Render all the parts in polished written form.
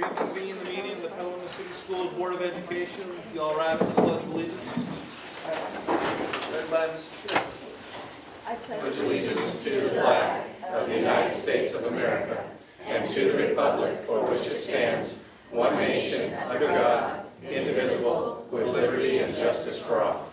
reconvene the meeting of the Petaluma City Schools Board of Education. You all rise for the Pledge of Allegiance. Read by Mr. Chair. I pledge allegiance to the flag of the United States of America and to the republic for which it stands, one nation, under God, indivisible, with liberty and justice for all.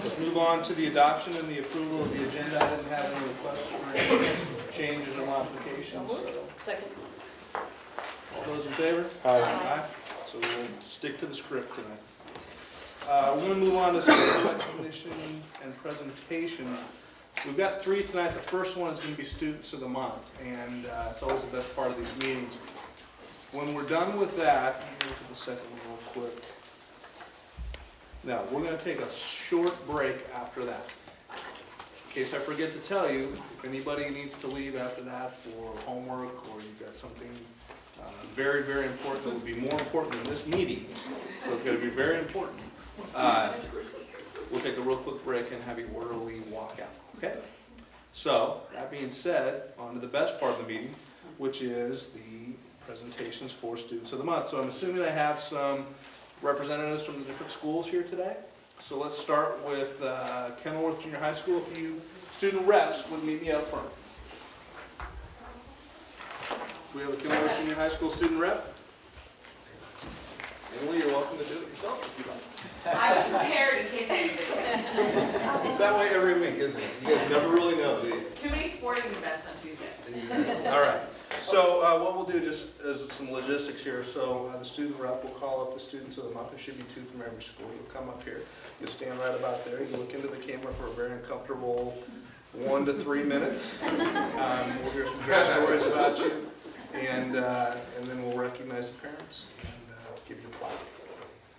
Let's move on to the adoption and the approval of the agenda. I didn't have any requests for any changes or modifications. Second. All those in favor? Aye. So we'll stick to the script tonight. We're going to move on to some recognition and presentations. We've got 3 tonight. The first one is going to be Students of the Month, and it's always the best part of these meetings. When we're done with that, let me look at the second one real quick. Now, we're going to take a short break after that. In case I forget to tell you, if anybody needs to leave after that for homework or you've got something very, very important that would be more important than this meeting, so it's going to be very important, we'll take a real quick break and have you orderly walk out. Okay? So, that being said, on to the best part of the meeting, which is the presentations for Students of the Month. So I'm assuming I have some representatives from the different schools here today. So let's start with Kenilworth Junior High School. If you student reps would meet me up front. Do we have a Kenilworth Junior High School student rep? Emily, you're welcome to do it yourself if you like. I was prepared in case I needed it. It's that way every week, isn't it? You guys never really know, do you? Too many sporting events on Tuesdays. All right. So what we'll do, just as some logistics here, so the student rep will call up the Students of the Month. There should be 2 from every school. You'll come up here. You'll stand right about there. You look into the camera for a very uncomfortable 1 to 3 minutes. We'll hear some great stories about you, and then we'll recognize the parents and give you a plaque.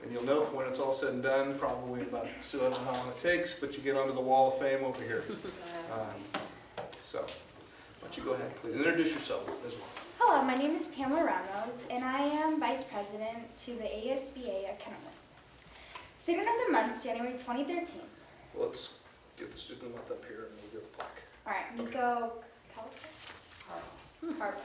And you'll note when it's all said and done, probably about, still don't know how long it takes, but you get onto the Wall of Fame over here. So, why don't you go ahead, please introduce yourself as well. Hello, my name is Pamela Ramos, and I am Vice President to the ASBA at Kenilworth. Student of the Month, January 2013. Let's get the student month up here and we'll give a plaque. All right, Nico Harper.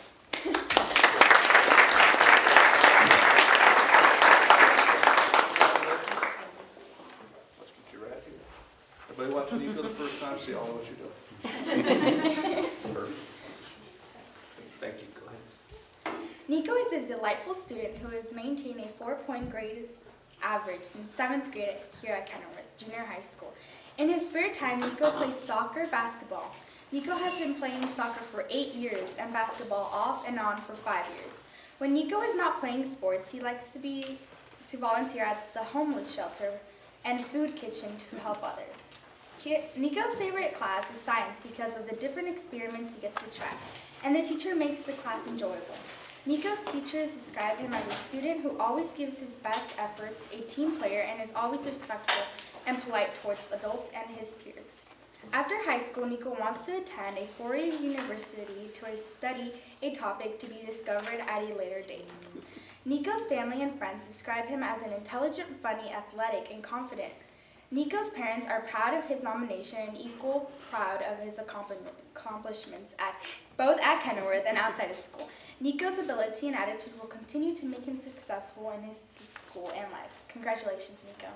Let's get you right here. Everybody watching Nico the first time, see all of what you're doing. Perfect. Thank you. Go ahead. Nico is a delightful student who has maintained a 4-point grade average since 7th grade here at Kenilworth Junior High School. In his spare time, Nico plays soccer, basketball. Nico has been playing soccer for 8 years and basketball off and on for 5 years. When Nico is not playing sports, he likes to volunteer at the homeless shelter and food kitchen to help others. Nico's favorite class is science because of the different experiments he gets to try, and the teacher makes the class enjoyable. Nico's teachers describe him as a student who always gives his best efforts, a team player, and is always respectful and polite towards adults and his peers. After high school, Nico wants to attend a foreign university to study a topic to be discovered at a later date. Nico's family and friends describe him as an intelligent, funny, athletic, and confident. Nico's parents are proud of his nomination and equal proud of his accomplishments both at Kenilworth and outside of school. Nico's ability and attitude will continue to make him successful in his school and life. Congratulations, Nico.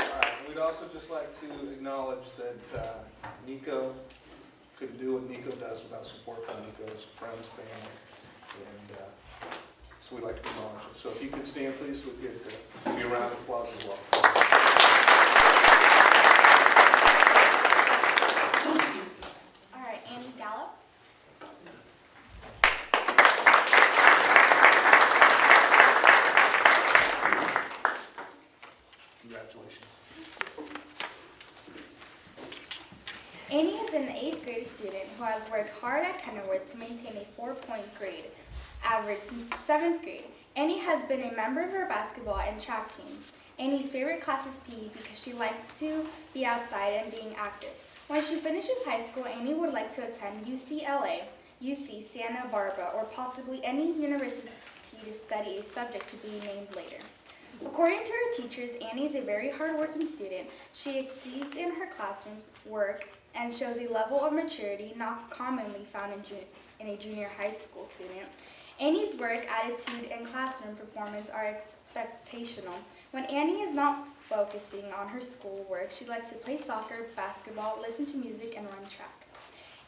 All right. We'd also just like to acknowledge that Nico couldn't do what Nico does without support from Nico's friends, family, and so we'd like to acknowledge it. So if you could stand, please, we'll give you a round of applause as well. All right, Annie Gallup. Congratulations. Annie is an 8th grade student who has worked hard at Kenilworth to maintain a 4-point grade average since 7th grade. Annie has been a member of our basketball and track teams. Annie's favorite class is PE because she likes to be outside and being active. When she finishes high school, Annie would like to attend UCLA, UC Santa Barbara, or possibly any university to study a subject to be named later. According to her teachers, Annie is a very hardworking student. She exceeds in her classroom's work and shows a level of maturity not commonly found in a junior high school student. Annie's work, attitude, and classroom performance are expectational. When Annie is not focusing on her schoolwork, she likes to play soccer, basketball, listen to music, and run track.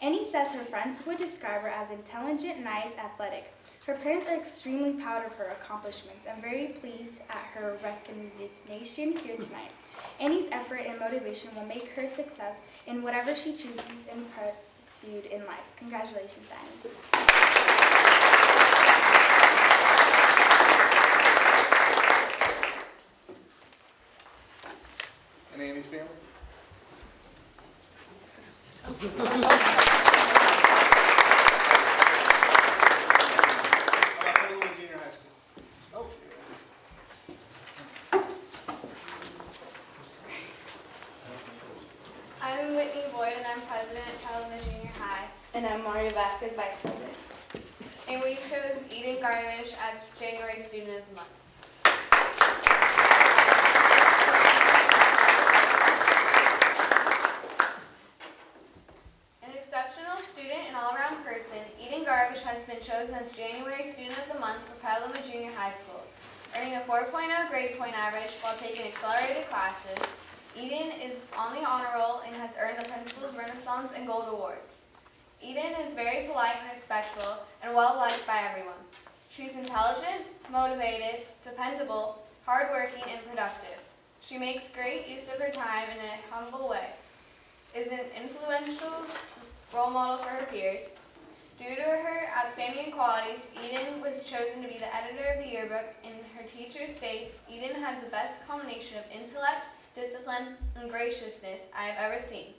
Annie says her friends would describe her as intelligent, nice, athletic. Her parents are extremely proud of her accomplishments and very pleased at her recognition here tonight. Annie's effort and motivation will make her success in whatever she chooses and pursued in life. Congratulations, Annie. And Annie's family? How about Petaluma Junior High School? I'm Whitney Boyd, and I'm president at Petaluma Junior High. And I'm Mario Vasquez, vice president. And we chose Eden Garnish as January Student of the Month. An exceptional student and all-around person, Eden Garvish has been chosen as January Student of the Month for Petaluma Junior High School. Earning a 4.0 grade point average while taking accelerated classes, Eden is on the honor roll and has earned the Principal's Renaissance and Gold Awards. Eden is very polite and respectful and well-liked by everyone. She's intelligent, motivated, dependable, hardworking, and productive. She makes great use of her time in a humble way, is an influential role model for her peers. Due to her outstanding qualities, Eden was chosen to be the editor of the yearbook, and her teacher states, Eden has the best combination of intellect, discipline, and graciousness I have ever seen.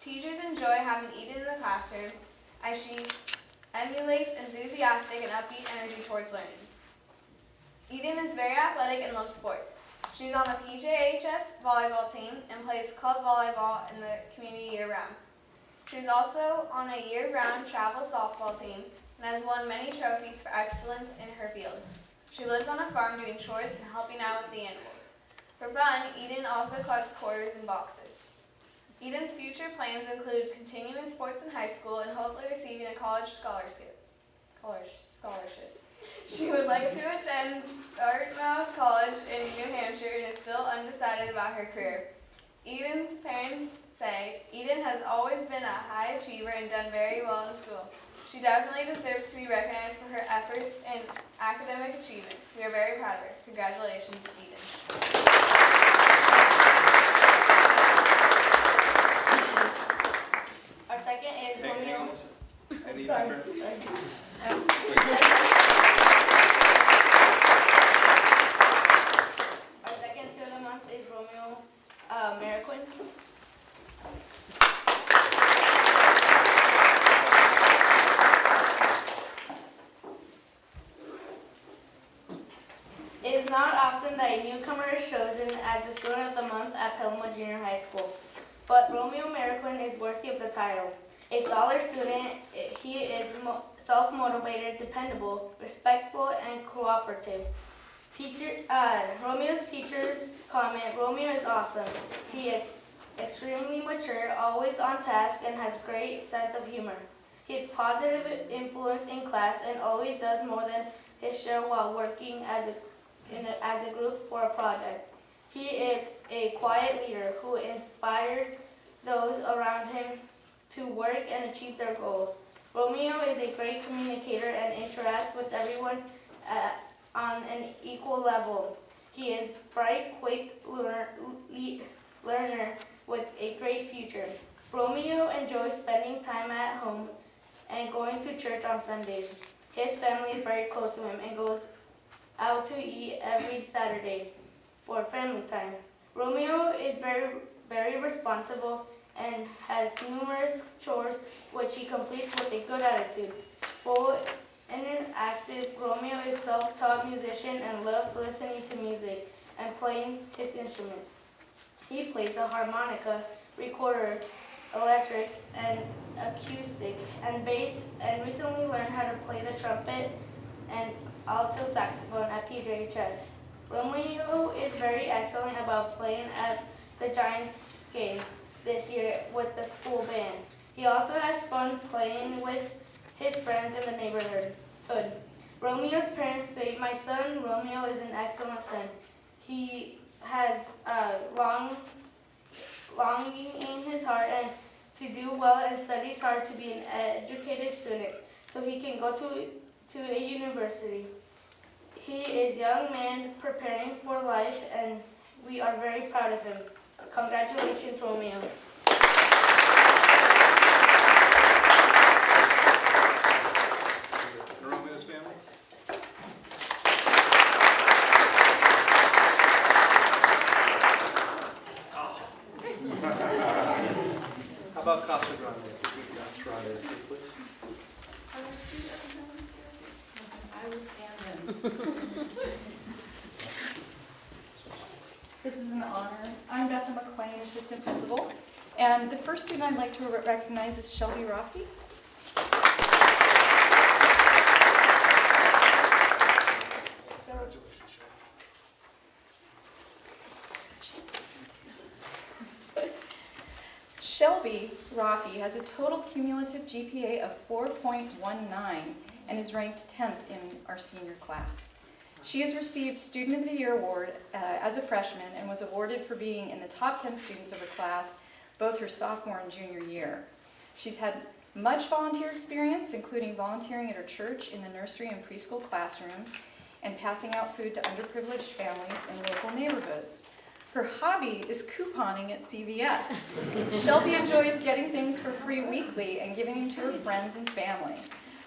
Teachers enjoy having Eden in the classroom as she emulates enthusiastic and upbeat energy towards learning. Eden is very athletic and loves sports. She's on the PJHS volleyball team and plays club volleyball in the community year-round. She's also on a year-round travel softball team and has won many trophies for excellence in her field. She lives on a farm doing chores and helping out with the animals. For fun, Eden also collects quarters and boxes. Eden's future plans include continuing sports in high school and hopefully receiving a college scholarship. She would like to attend Dartmouth College in New Hampshire and is still undecided about her career. Eden's parents say Eden has always been a high achiever and done very well in school. She definitely deserves to be recognized for her efforts and academic achievements. We are very proud of her. Congratulations, Eden. Our second is Romeo. And these are Our second student of the month is Romeo Mariquin. It is not often that a newcomer is chosen as the student of the month at Petaluma Junior High School, but Romeo Mariquin is worthy of the title. A solid student, he is self-motivated, dependable, respectful, and cooperative. Romeo's teachers comment, Romeo is awesome. He is extremely mature, always on task, and has great sense of humor. He is positive influence in class and always does more than his share while working as a group for a project. He is a quiet leader who inspired those around him to work and achieve their goals. Romeo is a great communicator and interacts with everyone on an equal level. He is bright, quick learner with a great future. Romeo enjoys spending time at home and going to church on Sundays. His family is very close to him and goes out to eat every Saturday for family time. Romeo is very responsible and has numerous chores which he completes with a good attitude. Full and active, Romeo is a self-taught musician and loves listening to music and playing his instruments. He plays the harmonica, recorder, electric, and acoustic, and bass, and recently learned how to play the trumpet and alto saxophone at PJHS. Romeo is very excellent about playing at the Giants game this year with the school band. He also has fun playing with his friends in the neighborhood. Romeo's parents say, "My son Romeo is an excellent son. He has a longing in his heart and to do well and studies hard to be an educated student so he can go to a university. He is a young man preparing for life and we are very proud of him. Congratulations, Romeo." Romeo's family? How about Casa Grande? Casa Grande, please. I will stand in. This is an honor. I'm Bethel McLean, Assistant Principal, and the first student I'd like to recognize is Shelby Rocky. Congratulations, Shelby Rafi has a total cumulative GPA of 4.19 and is ranked 10th in our senior class. She has received Student of the Year award as a freshman and was awarded for being in the top 10 students of her class both her sophomore and junior year. She's had much volunteer experience, including volunteering at her church in the nursery and preschool classrooms and passing out food to underprivileged families in local neighborhoods. Her hobby is couponing at CVS. Shelby enjoys getting things for free weekly and giving them to her friends and family.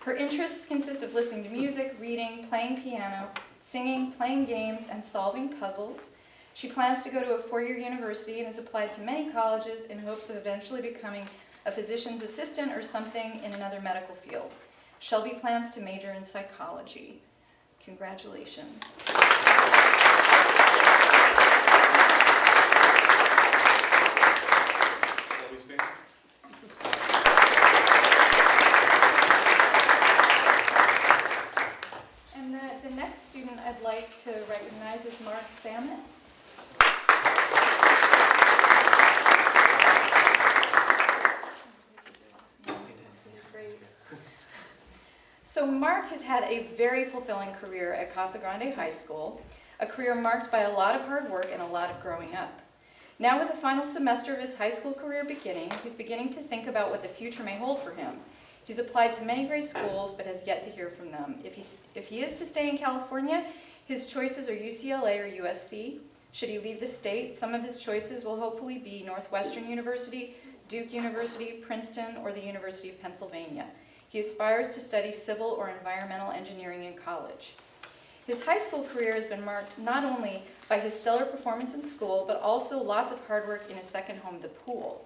Her interests consist of listening to music, reading, playing piano, singing, playing games, and solving puzzles. She plans to go to a four-year university and has applied to many colleges in hopes of eventually becoming a physician's assistant or something in another medical field. Shelby plans to major in psychology. Congratulations. Shelby's family? And the next student I'd like to recognize is Mark Salmon. So Mark has had a very fulfilling career at Casa Grande High School, a career marked by a lot of hard work and a lot of growing up. Now with the final semester of his high school career beginning, he's beginning to think about what the future may hold for him. He's applied to many great schools, but has yet to hear from them. If he is to stay in California, his choices are UCLA or USC. Should he leave the state, some of his choices will hopefully be Northwestern University, Duke University, Princeton, or the University of Pennsylvania. He aspires to study civil or environmental engineering in college. His high school career has been marked not only by his stellar performance in school, but also lots of hard work in his second home, the pool.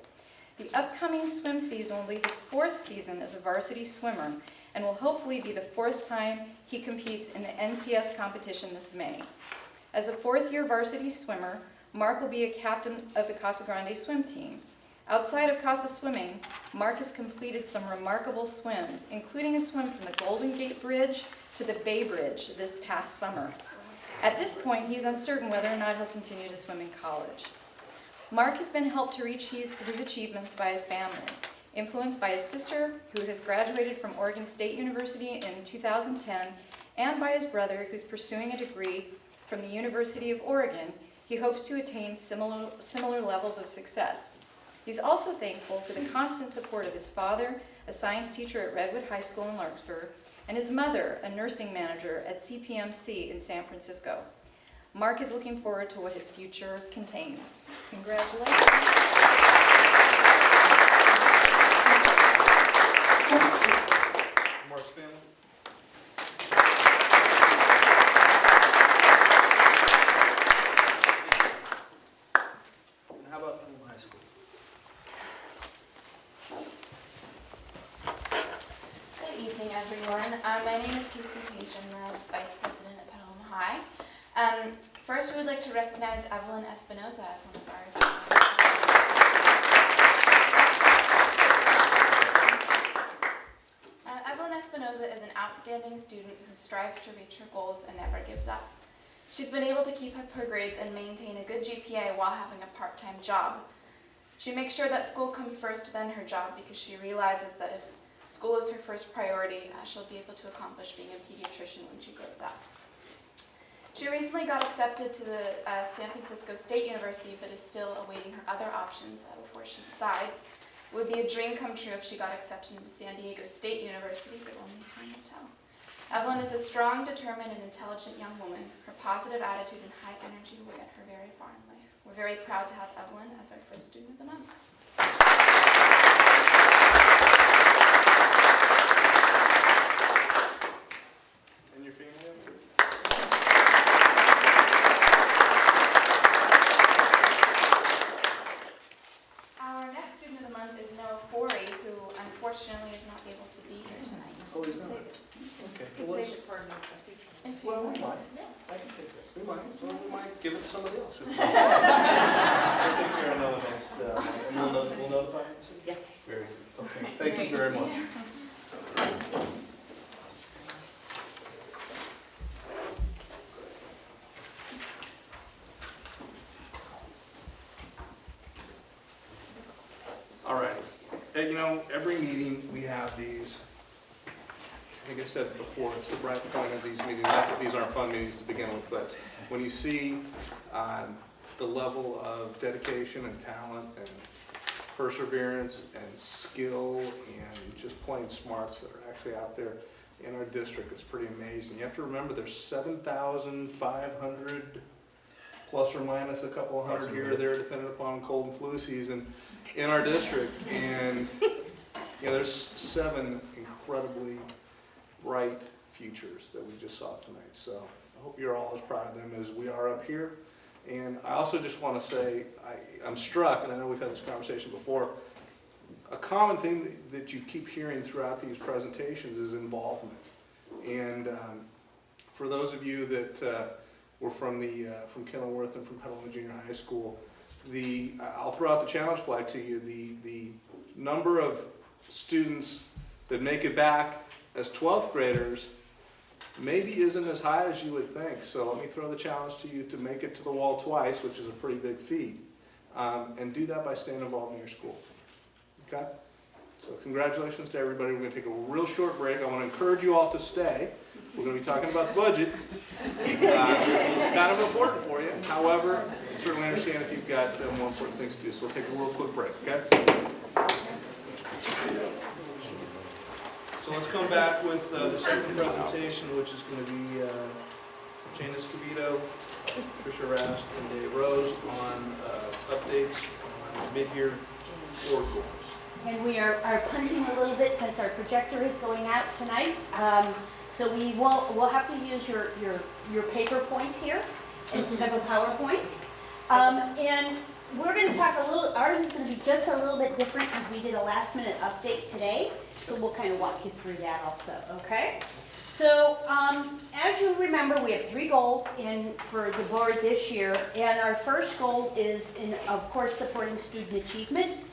The upcoming swim season will be his fourth season as a varsity swimmer and will hopefully be the fourth time he competes in the NCS competition this May. As a fourth-year varsity swimmer, Mark will be a captain of the Casa Grande swim team. Outside of Casa Swimming, Mark has completed some remarkable swims, including a swim from the Golden Gate Bridge to the Bay Bridge this past summer. At this point, he's uncertain whether or not he'll continue to swim in college. Mark has been helped to reach his achievements by his family, influenced by his sister, who has graduated from Oregon State University in 2010, and by his brother, who's pursuing a degree from the University of Oregon. He hopes to attain similar levels of success. He's also thankful for the constant support of his father, a science teacher at Redwood High School in Larkspur, and his mother, a nursing manager at CPMC in San Francisco. Mark is looking forward to what his future contains. Congratulations. Mark's family? And how about Petaluma High School? Good evening, everyone. My name is Casey Page. I'm the Vice President at Petaluma High. First, we would like to recognize Evelyn Espinoza as one of our Evelyn Espinoza is an outstanding student who strives to reach her goals and never gives up. She's been able to keep up her grades and maintain a good GPA while having a part-time job. She makes sure that school comes first, then her job, because she realizes that if school is her first priority, she'll be able to accomplish being a pediatrician when she grows up. She recently got accepted to the San Francisco State University, but is still awaiting her other options before she decides. It would be a dream come true if she got accepted into San Diego State University, but only time will tell. Evelyn is a strong, determined, and intelligent young woman. Her positive attitude and high energy will get her very far in life. We're very proud to have Evelyn as our first student of the month. And your family? Our next student of the month is Noah Forey, who unfortunately is not able to be here tonight. Oh, he's not. Okay. Well, let's- well, we might. I can take this. We might. Well, we might give it to somebody else. We'll take care of Noah next. And we'll notify him? Yeah. Very good. Okay. Thank you very much. All right. You know, every meeting we have these. Like I said before, it's the bright point of these meetings. Not that these aren't fun meetings to begin with, but when you see the level of dedication and talent and perseverance and skill and just plain smarts that are actually out there in our district, it's pretty amazing. You have to remember there's 7,500 plus or minus a couple hundred here or there, depending upon cold and flu season, in our district. And there's 7 incredibly bright futures that we just saw tonight. So I hope you're all as proud of them as we are up here. And I also just want to say, I'm struck, and I know we've had this conversation before, a common thing that you keep hearing throughout these presentations is involvement. And for those of you that were from Kenilworth and from Petaluma Junior High School, I'll throw out the challenge flag to you. The number of students that make it back as 12th graders maybe isn't as high as you would think. So let me throw the challenge to you to make it to the wall twice, which is a pretty big feat, and do that by staying involved in your school. Okay? So congratulations to everybody. We're going to take a real short break. I want to encourage you all to stay. We're going to be talking about the budget. Kind of important for you. However, I certainly understand if you've got more important things to do. So we'll take a real quick break, okay? So let's come back with the second presentation, which is going to be Jane Escobedo, Tricia Rast, and Dave Rose on updates on mid-year board goals. And we are punching a little bit since our projector is going out tonight. So we'll have to use your paper point here instead of a PowerPoint. And we're going to talk a little, ours is going to be just a little bit different because we did a last minute update today. So we'll kind of walk you through that also, okay? So as you remember, we have 3 goals for the board this year. And our first goal is, of course, supporting student achievement.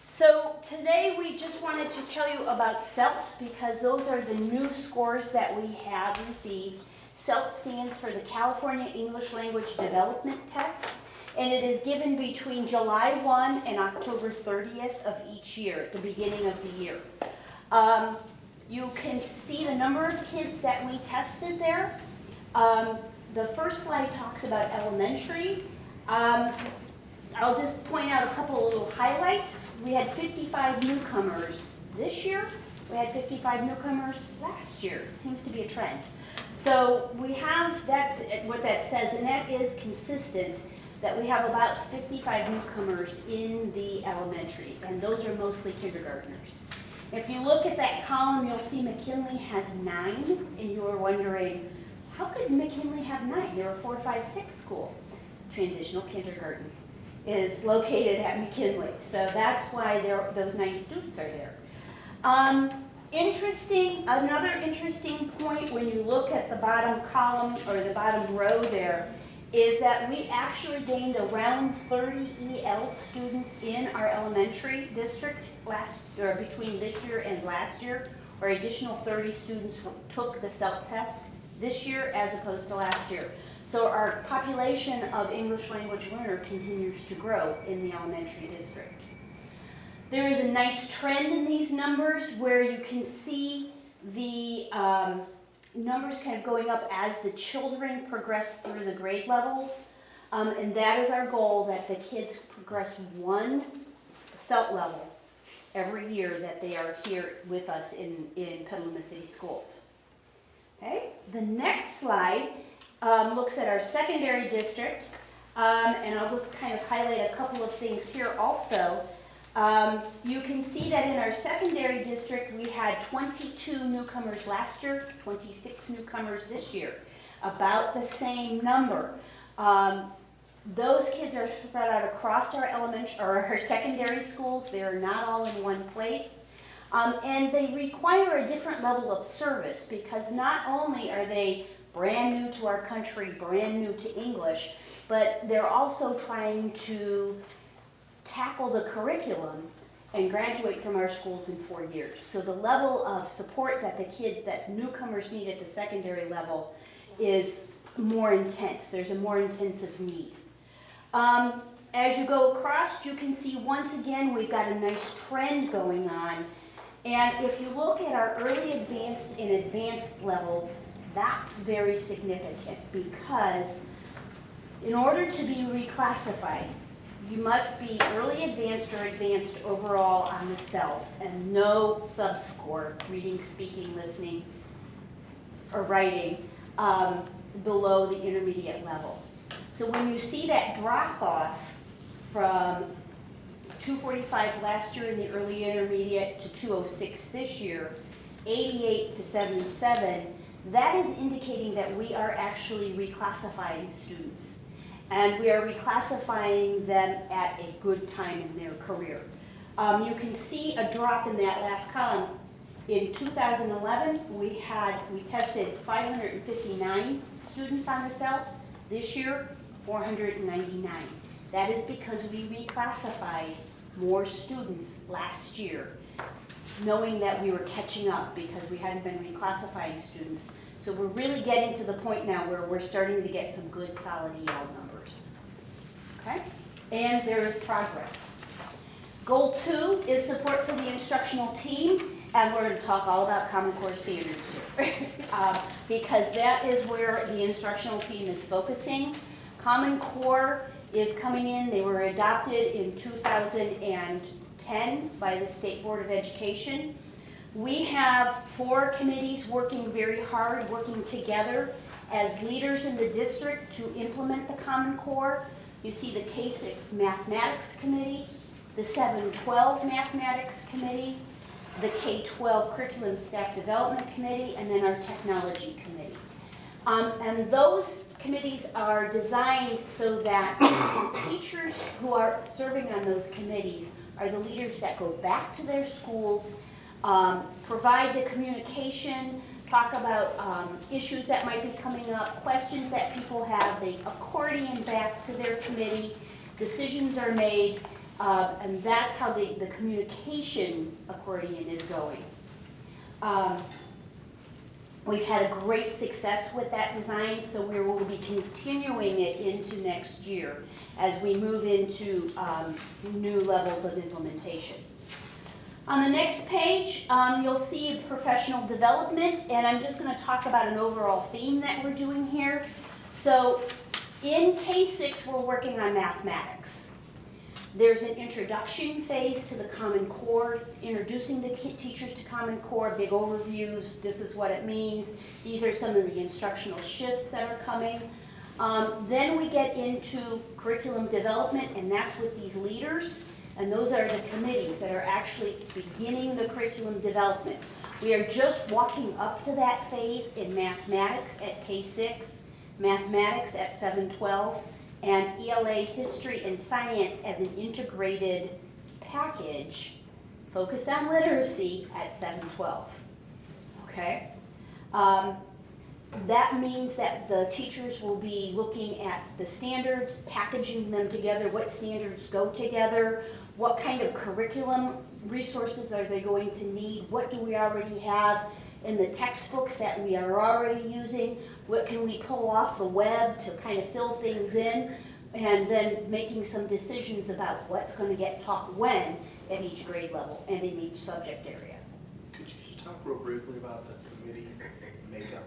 So today we just wanted to tell you about CELT because those are the new scores that we have received. CELT stands for the California English Language Development Test, and it is given between July 1 and October 30th of each year, at the beginning of the year. You can see the number of kids that we tested there. The first slide talks about elementary. I'll just point out a couple of little highlights. We had 55 newcomers this year. We had 55 newcomers last year. It seems to be a trend. So we have that, what that says, and that is consistent, that we have about 55 newcomers in the elementary, and those are mostly kindergartners. If you look at that column, you'll see McKinley has 9, and you are wondering, how could McKinley have 9? They're a 4, 5, 6 school. Transitional kindergarten is located at McKinley, so that's why those 9 students are there. Another interesting point when you look at the bottom column or the bottom row there is that we actually gained around 30 EL students in our elementary district between this year and last year, or additional 30 students who took the CELT test this year as opposed to last year. So our population of English language learner continues to grow in the elementary district. There is a nice trend in these numbers where you can see the numbers kind of going up as the children progress through the grade levels. And that is our goal, that the kids progress one CELT level every year that they are here with us in Petaluma City Schools. Okay, the next slide looks at our secondary district, and I'll just kind of highlight a couple of things here also. You can see that in our secondary district we had 22 newcomers last year, 26 newcomers this year, about the same number. Those kids are spread out across our our secondary schools. They are not all in one place. And they require a different level of service because not only are they brand new to our country, brand new to English, but they're also trying to tackle the curriculum and graduate from our schools in 4 years. So the level of support that that newcomers need at the secondary level is more intense. There's a more intensive need. As you go across, you can see once again we've got a nice trend going on. And if you look at our early advanced and advanced levels, that's very significant because in order to be reclassified, you must be early advanced or advanced overall on the CELT and no subscore, reading, speaking, listening, or writing, below the intermediate level. So when you see that drop off from 245 last year in the early intermediate to 206 this year, 88 to 77, that is indicating that we are actually reclassifying students. And we are reclassifying them at a good time in their career. You can see a drop in that last column. In 2011, we tested 559 students on the CELT. This year, 499. That is because we reclassified more students last year, knowing that we were catching up because we hadn't been reclassifying students. So we're really getting to the point now where we're starting to get some good solid EL numbers. Okay? And there is progress. Goal 2 is support for the instructional team, and we're going to talk all about Common Core standards here because that is where the instructional team is focusing. Common Core is coming in. They were adopted in 2010 by the State Board of Education. We have 4 committees working very hard, working together as leaders in the district to implement the Common Core. You see the K-6 Mathematics Committee, the 7-12 Mathematics Committee, the K-12 Curriculum Staff Development Committee, and then our Technology Committee. And those committees are designed so that the teachers who are serving on those committees are the leaders that go back to their schools, provide the communication, talk about issues that might be coming up, questions that people have, they accordion back to their committee, decisions are made, and that's how the communication accordion is going. We've had a great success with that design, so we will be continuing it into next year as we move into new levels of implementation. On the next page, you'll see professional development, and I'm just going to talk about an overall theme that we're doing here. So in K-6, we're working on mathematics. There's an introduction phase to the Common Core, introducing the teachers to Common Core, big overviews, this is what it means. These are some of the instructional shifts that are coming. Then we get into curriculum development, and that's with these leaders. And those are the committees that are actually beginning the curriculum development. We are just walking up to that phase in mathematics at K-6, mathematics at 7-12, and ELA history and science as an integrated package focused on literacy at 7-12. Okay? That means that the teachers will be looking at the standards, packaging them together, what standards go together, what kind of curriculum resources are they going to need, what do we already have, in the textbooks that we are already using? What can we pull off the web to kind of fill things in? And then making some decisions about what's going to get taught when at each grade level and in each subject area. Could you just talk real briefly about the committee makeup?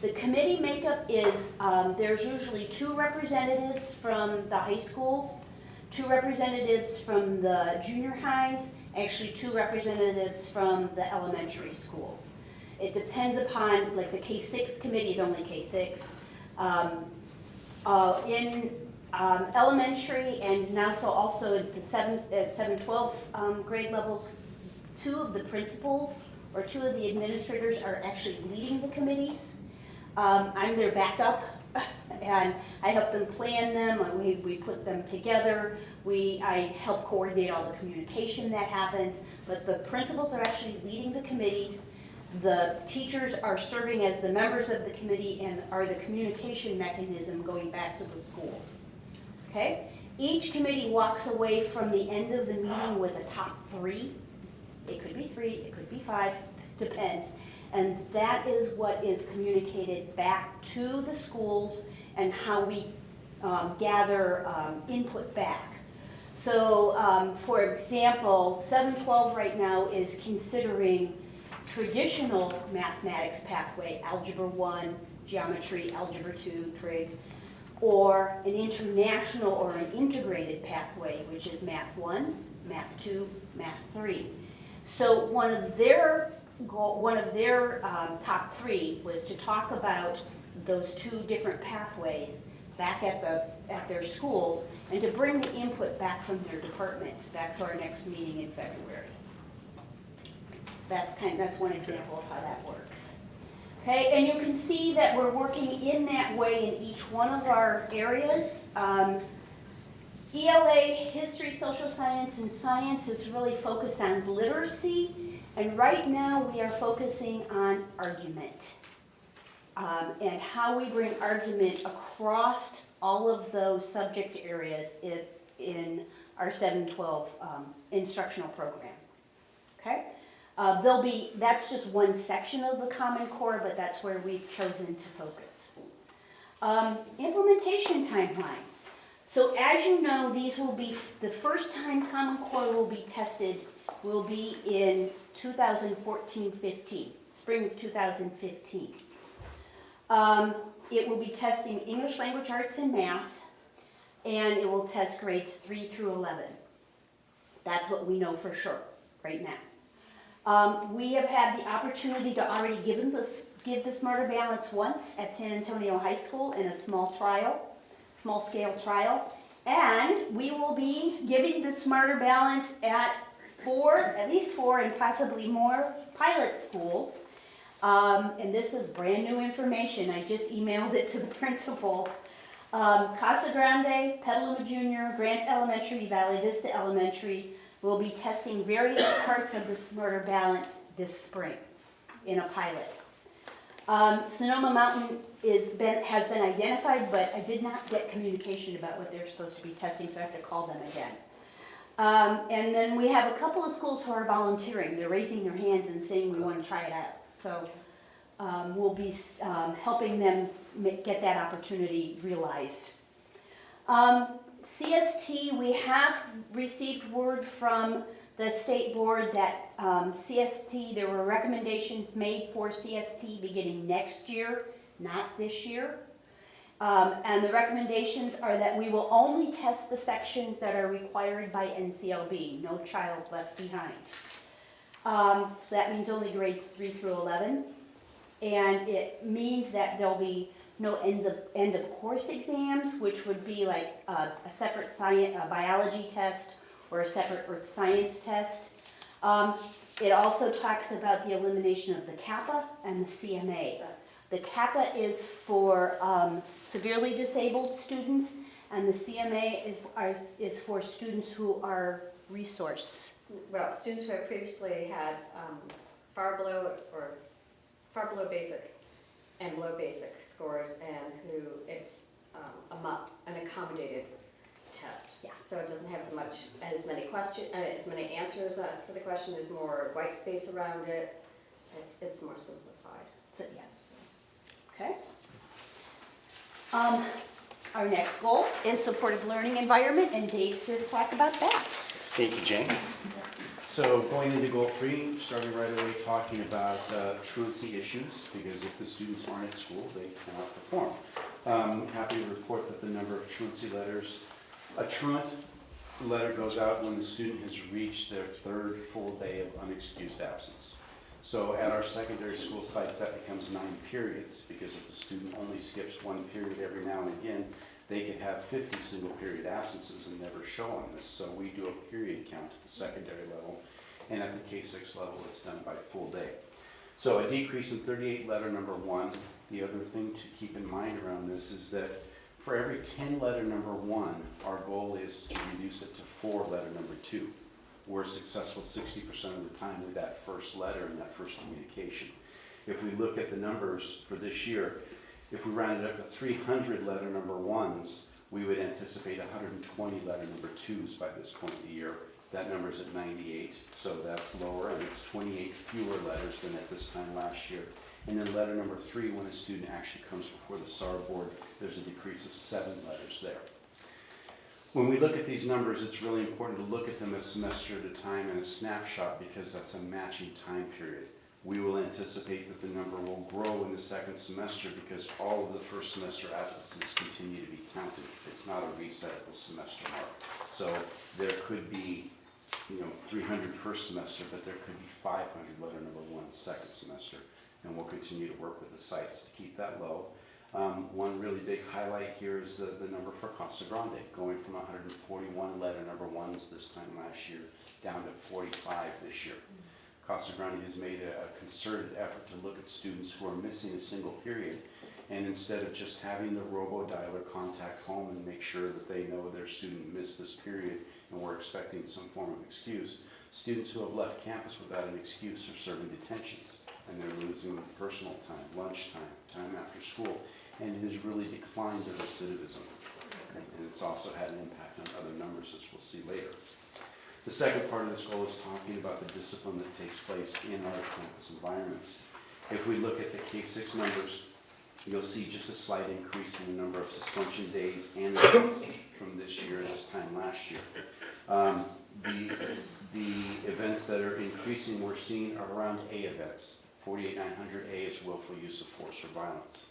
The committee makeup is, there's usually 2 representatives from the high schools, 2 representatives from the junior highs, actually 2 representatives from the elementary schools. It depends upon, like the K-6 committee is only K-6. In elementary and now so also at the 7-12 grade levels, 2 of the principals or 2 of the administrators are actually leading the committees. I'm their backup, and I help them plan them, and we put them together. I help coordinate all the communication that happens, but the principals are actually leading the committees. The teachers are serving as the members of the committee and are the communication mechanism going back to the school. Okay? Each committee walks away from the end of the meeting with a top 3. It could be 3, it could be 5, depends. And that is what is communicated back to the schools and how we gather input back. So, for example, 712 right now is considering traditional mathematics pathway, Algebra 1, Geometry, Algebra 2, Trig, or an international or an integrated pathway, which is Math 1, Math 2, Math 3. So one of their top 3 was to talk about those 2 different pathways back at their schools and to bring the input back from their departments back to our next meeting in February. So that's one example of how that works. Okay, and you can see that we're working in that way in each one of our areas. ELA, History, Social Science, and Science is really focused on literacy, and right now we are focusing on argument and how we bring argument across all of those subject areas in our 712 instructional program. Okay? That's just one section of the Common Core, but that's where we've chosen to focus. Implementation timeline. So as you know, these will be, the first time Common Core will be tested will be in 2014-15, spring of 2015. It will be testing English Language Arts and Math, and it will test grades 3 through 11. That's what we know for sure right now. We have had the opportunity to already give the Smarter Balance once at San Antonio High School in a small scale trial, and we will be giving the Smarter Balance at least four and possibly more pilot schools. And this is brand new information. I just emailed it to the principals. Casa Grande, Petaluma Junior, Grant Elementary, Valley Vista Elementary will be testing various parts of the Smarter Balance this spring in a pilot. Sonoma Mountain has been identified, but I did not get communication about what they're supposed to be testing, so I have to call them again. And then we have a couple of schools who are volunteering. They're raising their hands and saying we want to try it out. So we'll be helping them get that opportunity realized. CST, we have received word from the state board that CST, there were recommendations made for CST beginning next year, not this year. And the recommendations are that we will only test the sections that are required by NCLB, no child left behind. So that means only grades 3 through 11. And it means that there'll be no end of course exams, which would be like a separate biology test or a separate earth science test. It also talks about the elimination of the Kappa and the CMA. The Kappa is for severely disabled students, and the CMA is for students who are resource. Well, students who have previously had far below basic and below basic scores, and who it's an accommodated test. Yeah. So it doesn't have as many answers for the question. There's more white space around it, It's more simplified. So, yeah. Okay. Our next goal is supportive learning environment, and Dave's here to talk about that. Thank you, Jane. So going into goal 3, starting right away talking about truancy issues, because if the students aren't at school, they cannot perform. I'm happy to report that the number of truancy letters, a truant letter goes out when the student has reached their 3rd full day of unexcused absence. So at our secondary school sites, that becomes 9 periods, because if the student only skips 1 period every now and again, they could have 50 single period absences and never show on this. So we do a period count at the secondary level, and at the K6 level, it's done by full day. So a decrease in 38 letter number 1. The other thing to keep in mind around this is that for every 10 letter number 1, our goal is to reduce it to 4 letter number 2. We're successful 60% of the time with that first letter and that first communication. If we look at the numbers for this year, if we rounded up to 300 letter number 1s, we would anticipate 120 letter number 2s by this point in the year. That number is at 98, so that's lower, and it's 28 fewer letters than at this time last year. And then letter number 3, when a student actually comes before the SAR board, there's a decrease of 7 letters there. When we look at these numbers, it's really important to look at them a semester at a time and a snapshot, because that's a matching time period. We will anticipate that the number will grow in the 2nd semester because all of the first semester absences continue to be counted. It's not a reset at the semester mark. So there could be 300 first semester, but there could be 500 letter number 1 second semester. And we'll continue to work with the sites to keep that low. One really big highlight here is the number for Casa Grande, going from 141 letter number 1s this time last year down to 45 this year. Casa Grande has made a concerted effort to look at students who are missing a single period, and instead of just having the robo-dialer contact home and make sure that they know their student missed this period and we're expecting some form of excuse, students who have left campus without an excuse are serving detentions, and they're losing personal time, lunchtime, time after school, and it has really declined their recidivism. And it's also had an impact on other numbers, as we'll see later. The second part of this goal is talking about the discipline that takes place in our campus environments. If we look at the K6 numbers, you'll see just a slight increase in the number of suspension days and events from this year and this time last year. The events that are increasing we're seeing are around A events. 48900A is willful use of force or violence.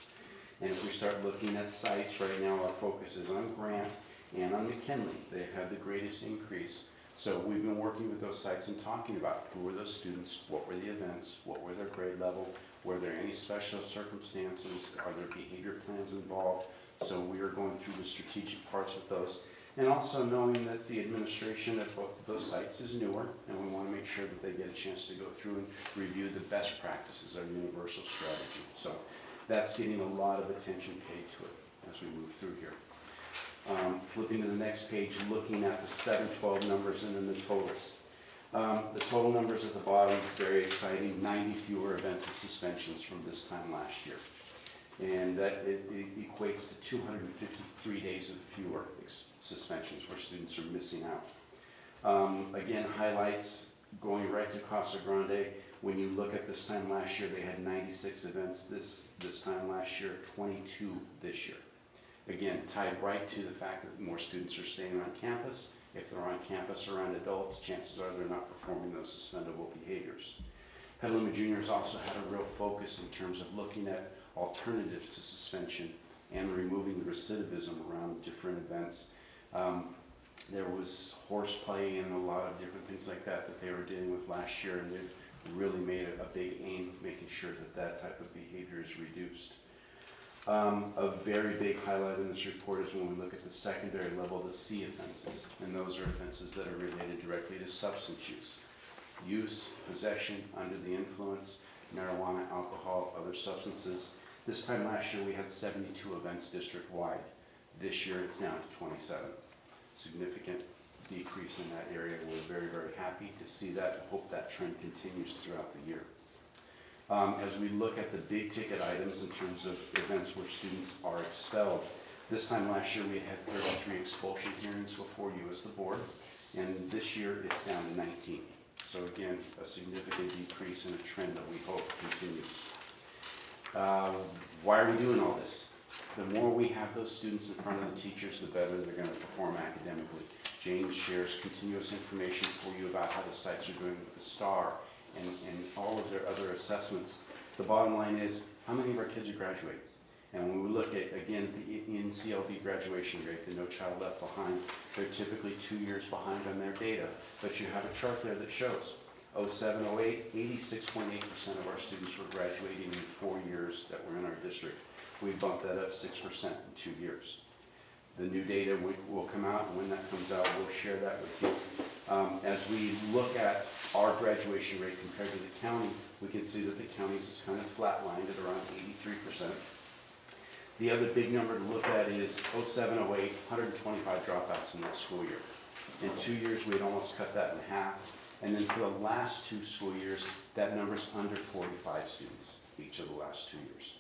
And if we start looking at sites right now, our focus is on Grant and on McKinley. They have the greatest increase. So we've been working with those sites and talking about who were those students, what were the events, what were their grade level, were there any special circumstances, are there behavior plans involved? So we are going through the strategic parts with those. And also knowing that the administration at both of those sites is newer, and we want to make sure that they get a chance to go through and review the best practices, our universal strategy. So that's getting a lot of attention paid to it as we move through here. Flipping to the next page, looking at the 712 numbers and then the totals. The total numbers at the bottom, very exciting, 90 fewer events of suspensions from this time last year. And that it equates to 253 days of fewer suspensions where students are missing out. Again, highlights going right to Casa Grande. When you look at this time last year, they had 96 events this time last year, 22 this year. Again, tied right to the fact that more students are staying on campus. If they're on campus around adults, chances are they're not performing those suspendable behaviors. Petaluma Juniors also had a real focus in terms of looking at alternatives to suspension and removing the recidivism around different events. There was horseplay and a lot of different things like that that they were dealing with last year, and they've really made a big aim of making sure that that type of behavior is reduced. A very big highlight in this report is when we look at the secondary level, the C offenses, and those are offenses that are related directly to substance use, possession under the influence, marijuana, alcohol, other substances. This time last year we had 72 events district-wide. This year it's down to 27. Significant decrease in that area. We're very, very happy to see that. I hope that trend continues throughout the year. As we look at the big ticket items in terms of events where students are expelled, this time last year we had 33 expulsion hearings before you as the board, and this year it's down to 19. So again, a significant decrease in a trend that we hope continues. Why are we doing all this? The more we have those students in front of the teachers, the better they're going to perform academically. Jane shares continuous information for you about how the sites are doing with the STAR and all of their other assessments. The bottom line is, how many of our kids are graduating? And when we look at, again, the NCLB graduation rate, the No Child Left Behind, they're typically 2 years behind on their data. But you have a chart there that shows 07, 08, 86.8% of our students were graduating in 4 years that were in our district. We bumped that up 6% in 2 years. The new data will come out, and when that comes out, we'll share that with you. As we look at our graduation rate compared to the county, we can see that the county's is kind of flatlined at around 83%. The other big number to look at is 07, 08, 125 dropouts in that school year. In 2 years, we had almost cut that in half. And then for the last 2 school years, that number's under 45 students each of the last 2 years.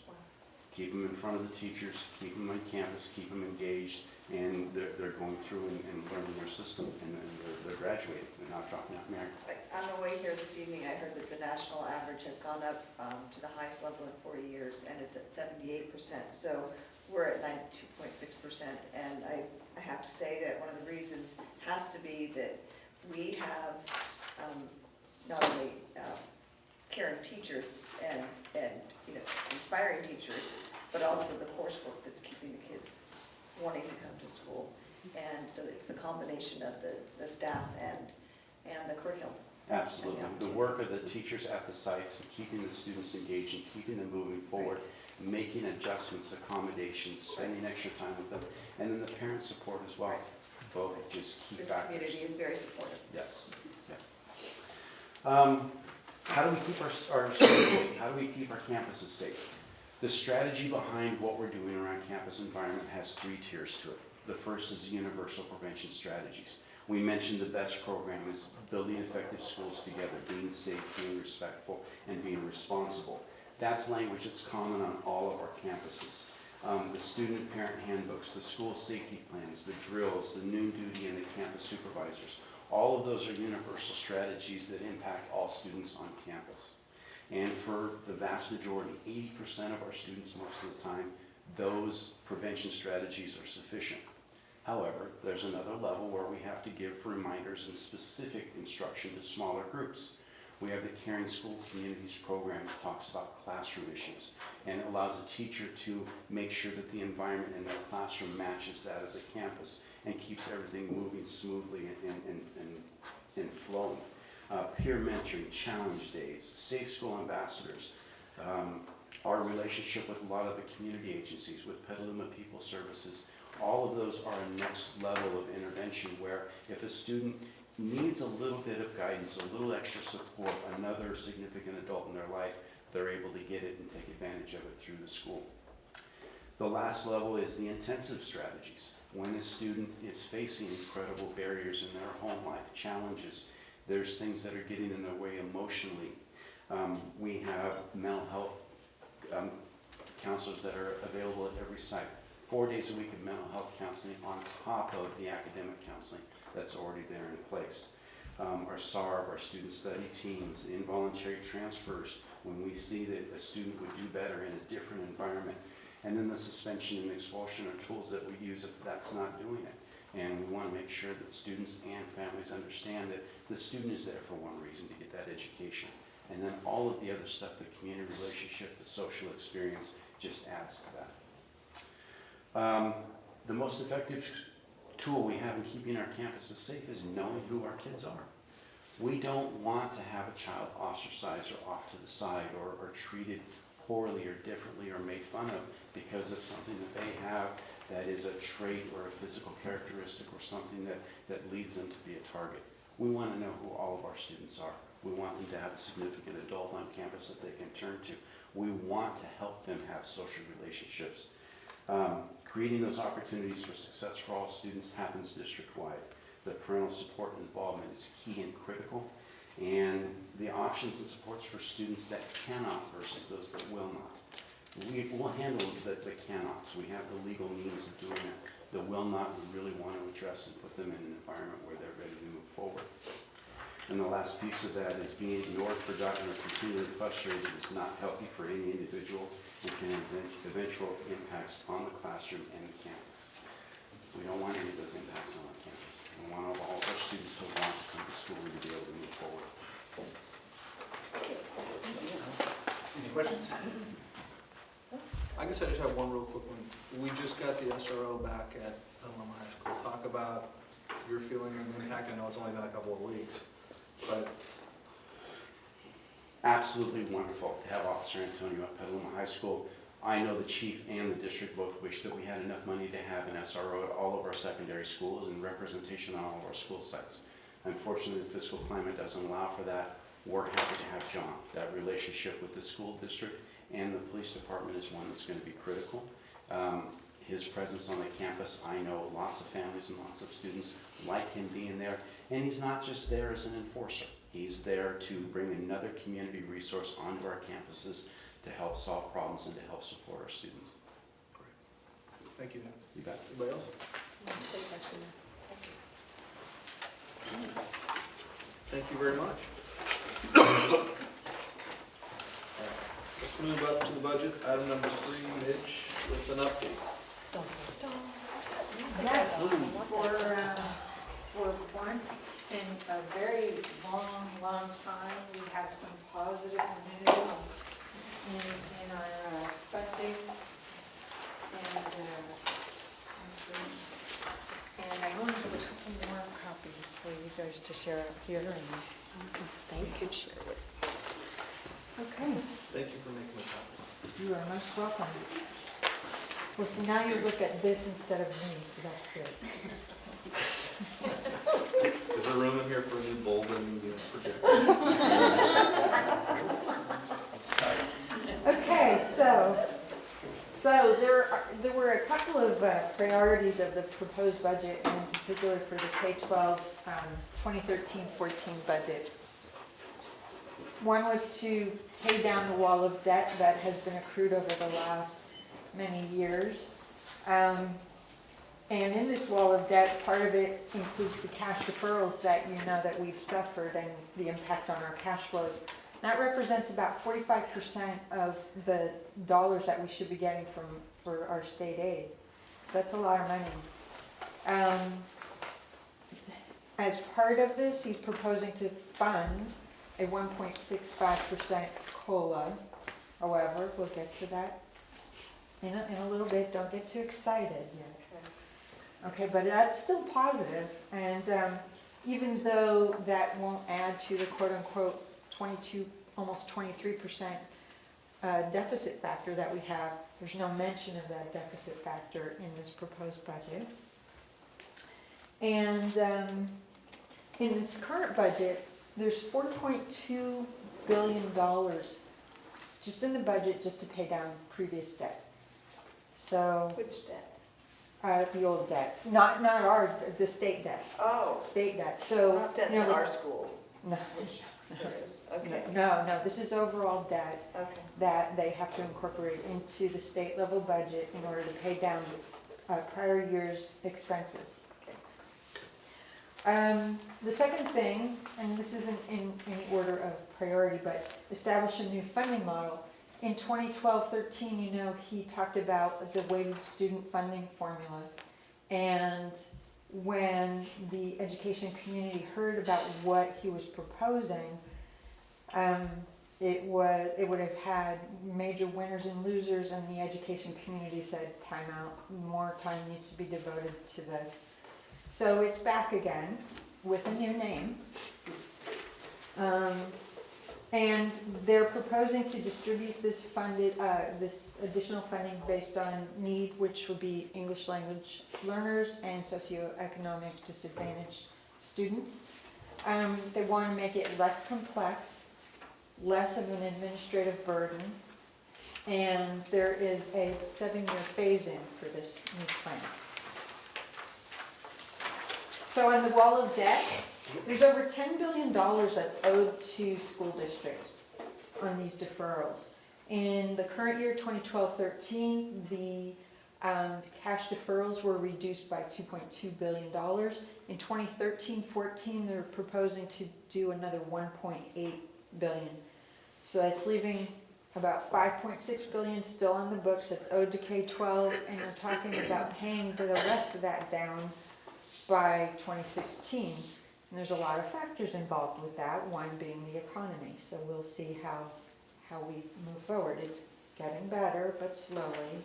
Keep them in front of the teachers, keep them on campus, keep them engaged, and they're going through and learning their system, and they're graduating. They're not dropping out. Mary? On the way here this evening, I heard that the national average has gone up to the highest level in 40 years, and it's at 78%. So we're at 92.6%, and I have to say that one of the reasons has to be that we have not only caring teachers and inspiring teachers, but also the coursework that's keeping the kids wanting to come to school. And so it's the combination of the staff and the curriculum. Absolutely. The work of the teachers at the sites, and keeping the students engaged and keeping them moving forward, making adjustments, accommodations, spending extra time with them, and then the parent support as well. Both just key This factors. community is very supportive. Yes. Yeah. How do we keep our students safe? How do we keep our campuses safe? The strategy behind what we're doing around campus environment has 3 tiers to it. The first is the universal prevention strategies. We mentioned the BEST program is building effective schools together, being safe, being respectful, and being responsible. That's language that's common on all of our campuses. The student and parent handbooks, the school safety plans, the drills, the noon duty, and the campus supervisors. All of those are universal strategies that impact all students on campus. And for the vast majority, 80% of our students most of the time, those prevention strategies are sufficient. However, there's another level where we have to give reminders and specific instruction to smaller groups. We have the Caring School Communities program that talks about classroom issues, and it allows a teacher to make sure that the environment in their classroom matches that of the campus and keeps everything moving smoothly and flowing. Peer mentoring, challenge days, safe school ambassadors, our relationship with a lot of the community agencies, with Petaluma People Services, all of those are a next level of intervention where if a student needs a little bit of guidance, a little extra support, another significant adult in their life, they're able to get it and take advantage of it through the school. The last level is the intensive strategies. When a student is facing incredible barriers in their home life, challenges, there's things that are getting in their way emotionally. We have mental health counselors that are available at every site. 4 days a week of mental health counseling on top of the academic counseling that's already there in place. Our SARB, our student study teams, involuntary transfers, when we see that a student would do better in a different environment. And then the suspension and expulsion are tools that we use if that's not doing it. And we want to make sure that students and families understand that the student is there for one reason, to get that education. And then all of the other stuff, the community relationship, the social experience, just adds to that. The most effective tool we have in keeping our campuses safe is knowing who our kids are. We don't want to have a child ostracized or off to the side or treated poorly or differently or made fun of because of something that they have that is a trait or a physical characteristic or something that leads them to be a target. We want to know who all of our students are. We want them to have a significant adult on campus that they can turn to. We want to help them have social relationships. Creating those opportunities for success for all students happens district-wide. The parental support and involvement is key and critical, and the options and supports for students that cannot versus those that will not. We'll handle the cannots. We have the legal means of doing it. The will not, we really want to address and put them in an environment where they're ready to move forward. And the last piece of that is being ignored, forgotten, or continually frustrated is not healthy for any individual and can have eventual impacts on the classroom and the campus. We don't want any of those impacts on our campus. We want all of our students to want to come to school and to be able to move forward. Any questions? I guess I just have one real quick one. We just got the SRO back at Petaluma High School. Talk about your feeling and impact. I know it's only been a couple of weeks, but Absolutely wonderful to have Officer Antonio at Petaluma High School. I know the chief and the district both wish that we had enough money to have an SRO at all of our secondary schools and representation on all of our school sites. Unfortunately, the fiscal climate doesn't allow for that. We're happy to have John. That relationship with the school district and the police department is one that's going to be critical. His presence on the campus, I know lots of families and lots of students like him being there. And he's not just there as an enforcer. He's there to bring another community resource onto our campuses to help solve problems and to help support our students. thank you, Dan. You bet. Anybody else? Thank you very much. Let's move up to the budget. Item number 3, Mitch, with an update. Yes, for once in a very long time, we have some positive news in our funding. And I only have a couple more copies for you guys to share up here, and you could share it. Okay, Thank you for making the copy. you are most welcome. Well, so now you look at this instead of me, so that's good. Is there room in here for a new bulb and projector? Okay, so there were a couple of priorities of the proposed budget, and in particular for the K-12 2013-14 budget. One was to pay down the wall of debt that has been accrued over the last many years. And in this wall of debt, part of it includes the cash deferrals that you know that we've suffered and the impact on our cash flows. That represents about 45% of the dollars that we should be getting for our state aid. That's a lot of money. As part of this, he's proposing to fund a 1.65% COLA. However, we'll get to that in a little bit. Don't get too excited yet. Okay, but that's still positive, and even though that won't add to the quote-unquote 22, almost 23% deficit factor that we have, there's no mention of that deficit factor in this proposed budget. And in this current budget, there's $4.2 billion just in the budget just to pay down previous debt. So Which debt? the old debt, the state debt. Oh, State debt. So not debt to our schools, No, which there is, okay, no. This is overall debt okay. that they have to incorporate into the state level budget in order to pay down prior year's expenses. The second thing, and this isn't in any order of priority, but establish a new funding model. In 2012-13, you know, he talked about the weighted student funding formula. And when the education community heard about what he was proposing, it would have had major winners and losers, and the education community said, time out, more time needs to be devoted to this. So it's back again with a new name. And they're proposing to distribute this additional funding based on need, which would be English language learners and socioeconomic disadvantaged students. They want to make it less complex, less of an administrative burden, and there is a 7-year phase-in for this new plan. So on the wall of debt, there's over $10 billion that's owed to school districts on these deferrals. In the current year, 2012-13, the Cash deferrals were reduced by $2.2 billion. In 2013-14, they're proposing to do another $1.8 billion. So that's leaving about $5.6 billion still on the books that's owed to K-12, and they're talking about paying the rest of that down by 2016. And there's a lot of factors involved with that, one being the economy. So we'll see how we move forward. It's getting better, but slowly.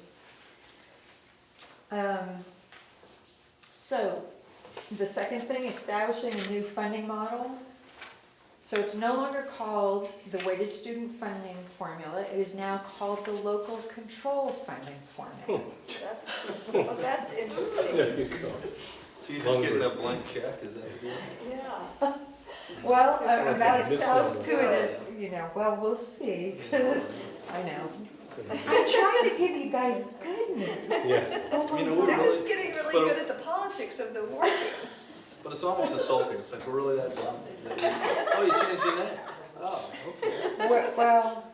So the second thing, establishing a new funding model. So it's no longer called the weighted student funding formula. It is now called the local control funding formula. That's interesting. So you're just getting a blank check, is that it? Yeah. Well, about It sounds to it as, well, we'll see. I know. I'm trying to give you guys good news. Yeah. Oh my We're They're God. just getting really good at the politics of the work. But it's almost insulting. It's like, we're really that dumb? Oh, you changed your name? Oh, okay. Well,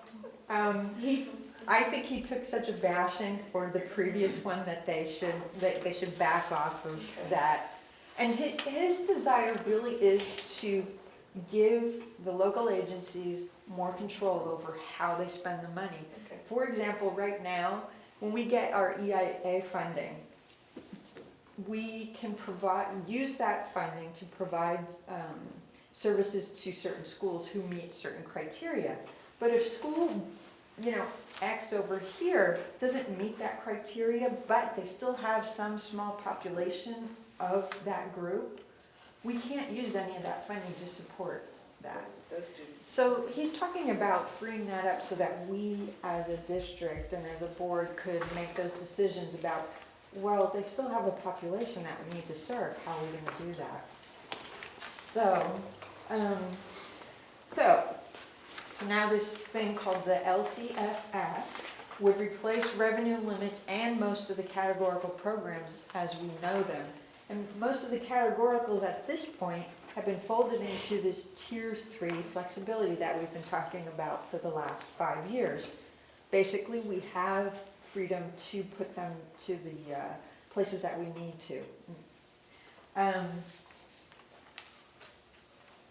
I think he took such a bashing for the previous one that they should back off of that. And his desire really is to give the local agencies more control over how they spend the money. Okay. For example, right now, when we get our EIA funding, we can use that funding to provide services to certain schools who meet certain criteria. But if school, X over here doesn't meet that criteria, but they still have some small population of that group, we can't use any of that funding to support that. Those students. So he's talking about freeing that up so that we as a district and as a board could make those decisions about, well, they still have a population that we need to serve. How are we going to do that? So now this thing called the LCFS would replace revenue limits and most of the categorical programs as we know them. And most of the categoricals at this point have been folded into this Tier 3 flexibility that we've been talking about for the last 5 years. Basically, we have freedom to put them to the places that we need to.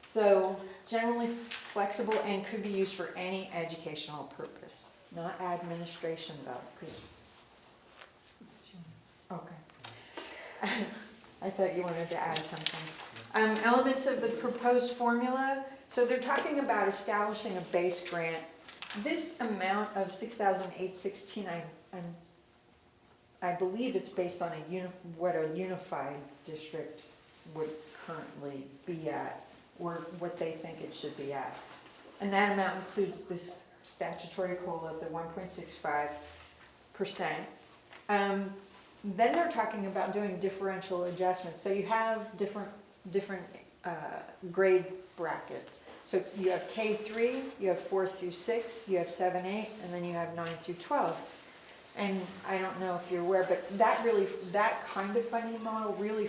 So generally flexible and could be used for any educational purpose, not administration though, because, okay. I thought you wanted to add something. Elements of the proposed formula. So they're talking about establishing a base grant. This amount of $6,816, I believe it's based on what a unified district would currently be at, or what they think it should be at. And that amount includes this statutory COLA of the 1.65%. Then they're talking about doing differential adjustments. So you have different grade brackets. So you have K3, you have 4 through 6, you have 7, 8, and then you have 9 through 12. And I don't know if you're aware, but that kind of funding model really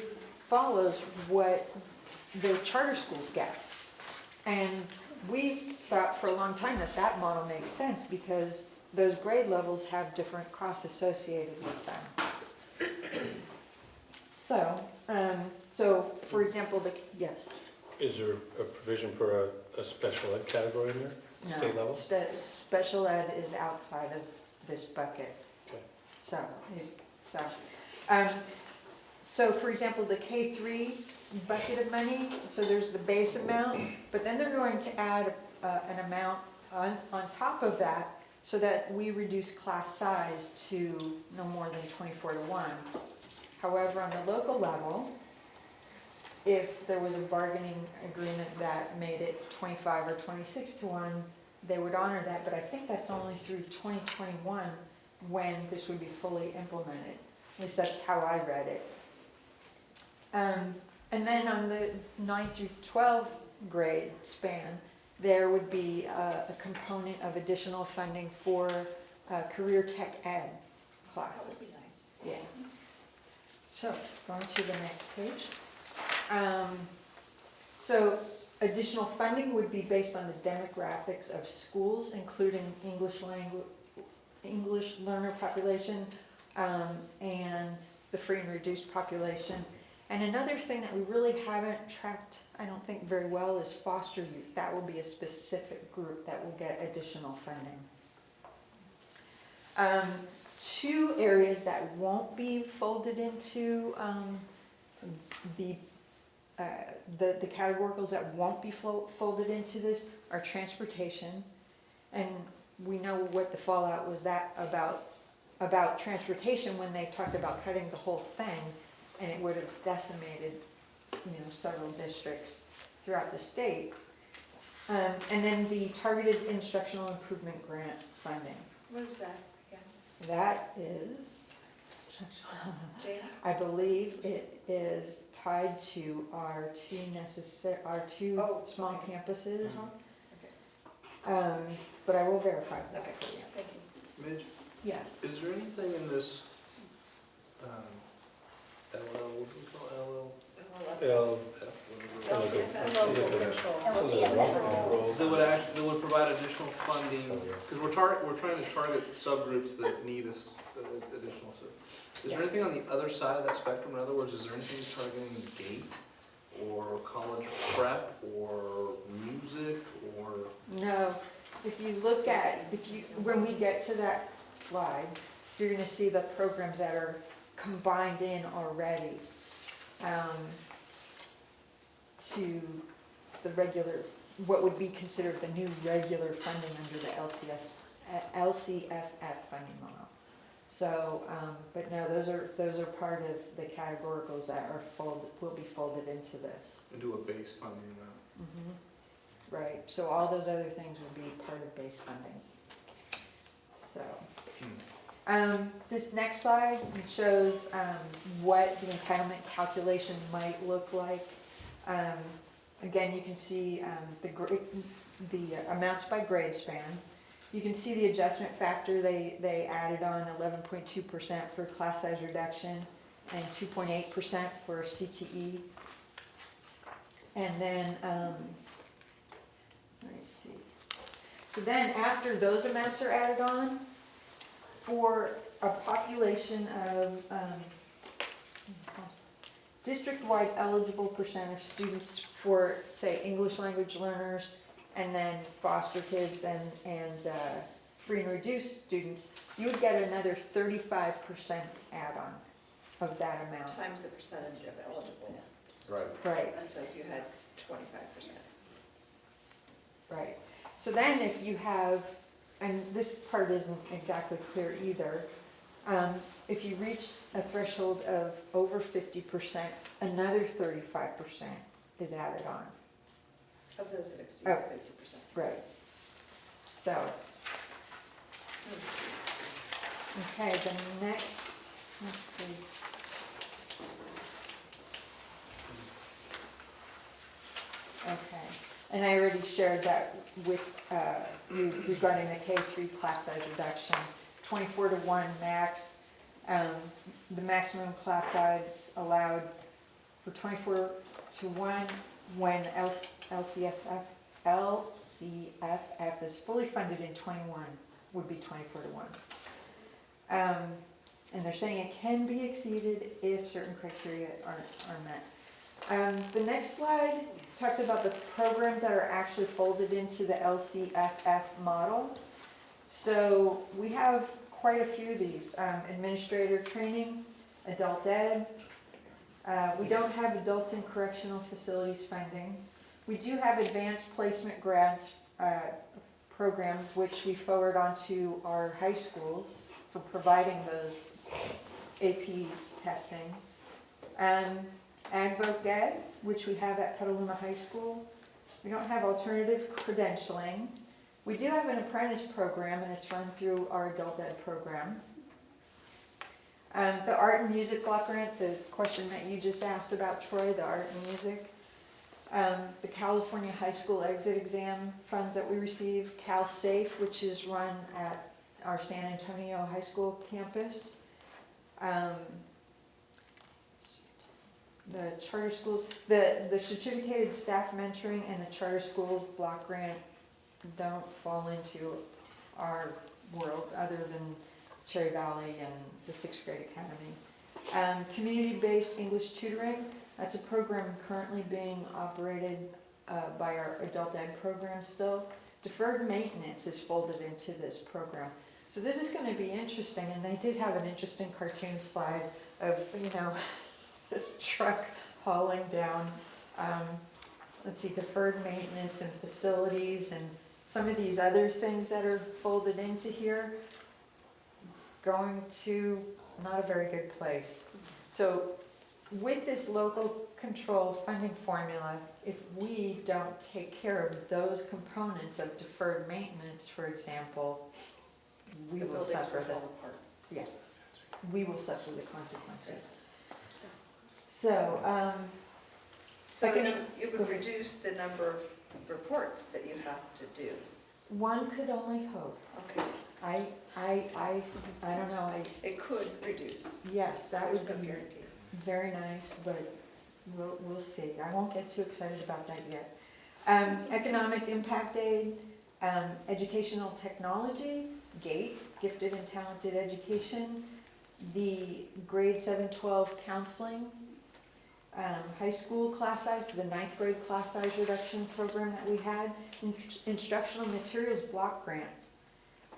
follows what the charter schools get. And we've thought for a long time that model makes sense because those grade levels have different costs associated with them. So for example, yes? Is there a provision for a special ed category in there, state level? Special ed is outside of this bucket. Okay. So for example, the K3 bucket of money, so there's the base amount, but then they're going to add an amount on top of that so that we reduce class size to no more than 24:1. However, on the local level, if there was a bargaining agreement that made it 25 or 26:1, they would honor that, but I think that's only through 2021 when this would be fully implemented. At least that's how I read it. And then on the 9 through 12 grade span, there would be a component of additional funding for career tech ed classes. That would be nice. Yeah. So, going to the next page. So, additional funding would be based on the demographics of schools, including English learner population, and the free and reduced population. And another thing that we really haven't tracked, I don't think very well, is foster youth. That will be a specific group that will get additional funding. Two areas that won't be folded into the categoricals that won't be folded into this are transportation. And we know what the fallout was that about transportation when they talked about cutting the whole thing, and it would have decimated, several districts throughout the state. And then the targeted instructional improvement grant funding. What is that again? That is, Jane? I believe it is tied to our two small campuses. Okay. But I will verify that Okay, for you. thank you. Midge, Yes. is there anything in this LL, what do we call Local control. that would provide additional funding? Because we're trying to target subgroups that need us additional. So, is there anything on the other side of that spectrum? In other words, is there anything targeting GATE or college prep or music or? No, if you look at, when we get to that slide, you're gonna see the programs that are combined in already to the regular, what would be considered the new regular funding under the LCFF funding model. So, but no, those are part of the categoricals that will be folded into this. Into a base funding amount. Mm-hmm. Right, so all those other things would be part of base funding. So, this next slide shows what the entitlement calculation might look like. Again, you can see the amounts by grade span. You can see the adjustment factor. They added on 11.2% for class size reduction and 2.8% for CTE. And then, let me see. So then after those amounts are added on, for a population of district-wide eligible percent of students for, say, English language learners, and then foster kids and free and reduced students, you would get another 35% add-on of that amount. Times the percentage of eligible. Right. Right. And so if you had 25%. Right. So then if you have, and this part isn't exactly clear either, if you reach a threshold of over 50%, another 35% is added on. Of those that exceed 50%. Right. So, okay, the next, let's see. Okay, and I already shared that with you regarding the K-3 class size reduction, 24-to-1 max. The maximum class size allowed for 24-to-1 when LCFF is fully funded in 21 would be 24-to-1. And they're saying it can be exceeded if certain criteria are met. The next slide talks about the programs that are actually folded into the LCFF model. So we have quite a few of these. Administrator training, adult ed. We don't have adults in correctional facilities funding. We do have advanced placement grants programs, which we forward onto our high schools for providing those AP testing. Ag-Voc Ed, which we have at Petaluma High School. We don't have alternative credentialing. We do have an apprentice program, and it's run through our adult ed program. The art and music block grant, the question that you just asked about, Troy, the art and music. The California High School exit exam funds that we receive. Cal Safe, which is run at our San Antonio High School campus. The charter schools, the certificated staff mentoring and the charter school block grant don't fall into our world other than Cherry Valley and the 6th grade academy. Community-based English tutoring, that's a program currently being operated by our adult ed program still. Deferred maintenance is folded into this program. So this is going to be interesting, and they did have an interesting cartoon slide of, this truck hauling down, deferred maintenance and facilities and some of these other things that are folded into here, going to not a very good place. So with this local control funding formula, if we don't take care of those components of deferred maintenance, for example, we will suffer the, we will suffer the consequences. So, So it would reduce the number of reports that you have to do. one could only hope. Okay. I don't know, It could reduce. yes, that There's would no be guarantee. very nice, but we'll see. I won't get too excited about that yet. Economic impact aid, educational technology, GATE, gifted and talented education, the grade 7-12 counseling, high school class size, the 9th grade class size reduction program that we had, instructional materials block grants,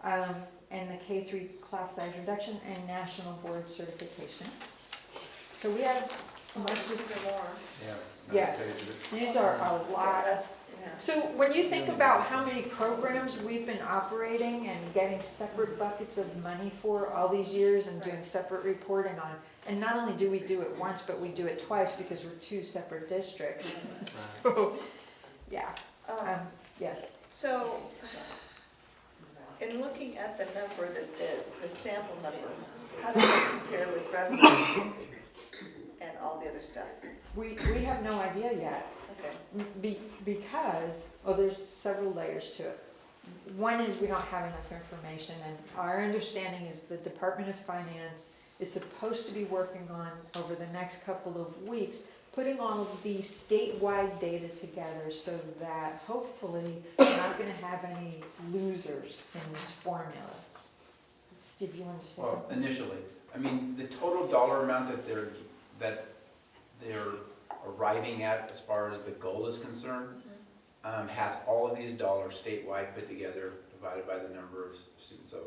and the K-3 class size reduction and national board certification. So we have much more. Yeah. Yes, these are a lot. So when you think about how many programs we've been operating and getting separate buckets of money for all these years and doing separate reporting on, and not only do we do it once, but we do it twice because we're two separate districts. So, yeah, yes. So, in looking at the number, the sample number, how does that compare with revenue and all the other stuff? We have no idea yet. Okay. Because, there's several layers to it. One is we don't have enough information, and our understanding is the Department of Finance is supposed to be working on, over the next couple of weeks, putting all of the statewide data together so that hopefully we're not going to have any losers in this formula. Steve, you wanted to say Well, something? initially, I mean, the total dollar amount that they're arriving at as far as the goal is concerned, has all of these dollars statewide put together, divided by the number of students. So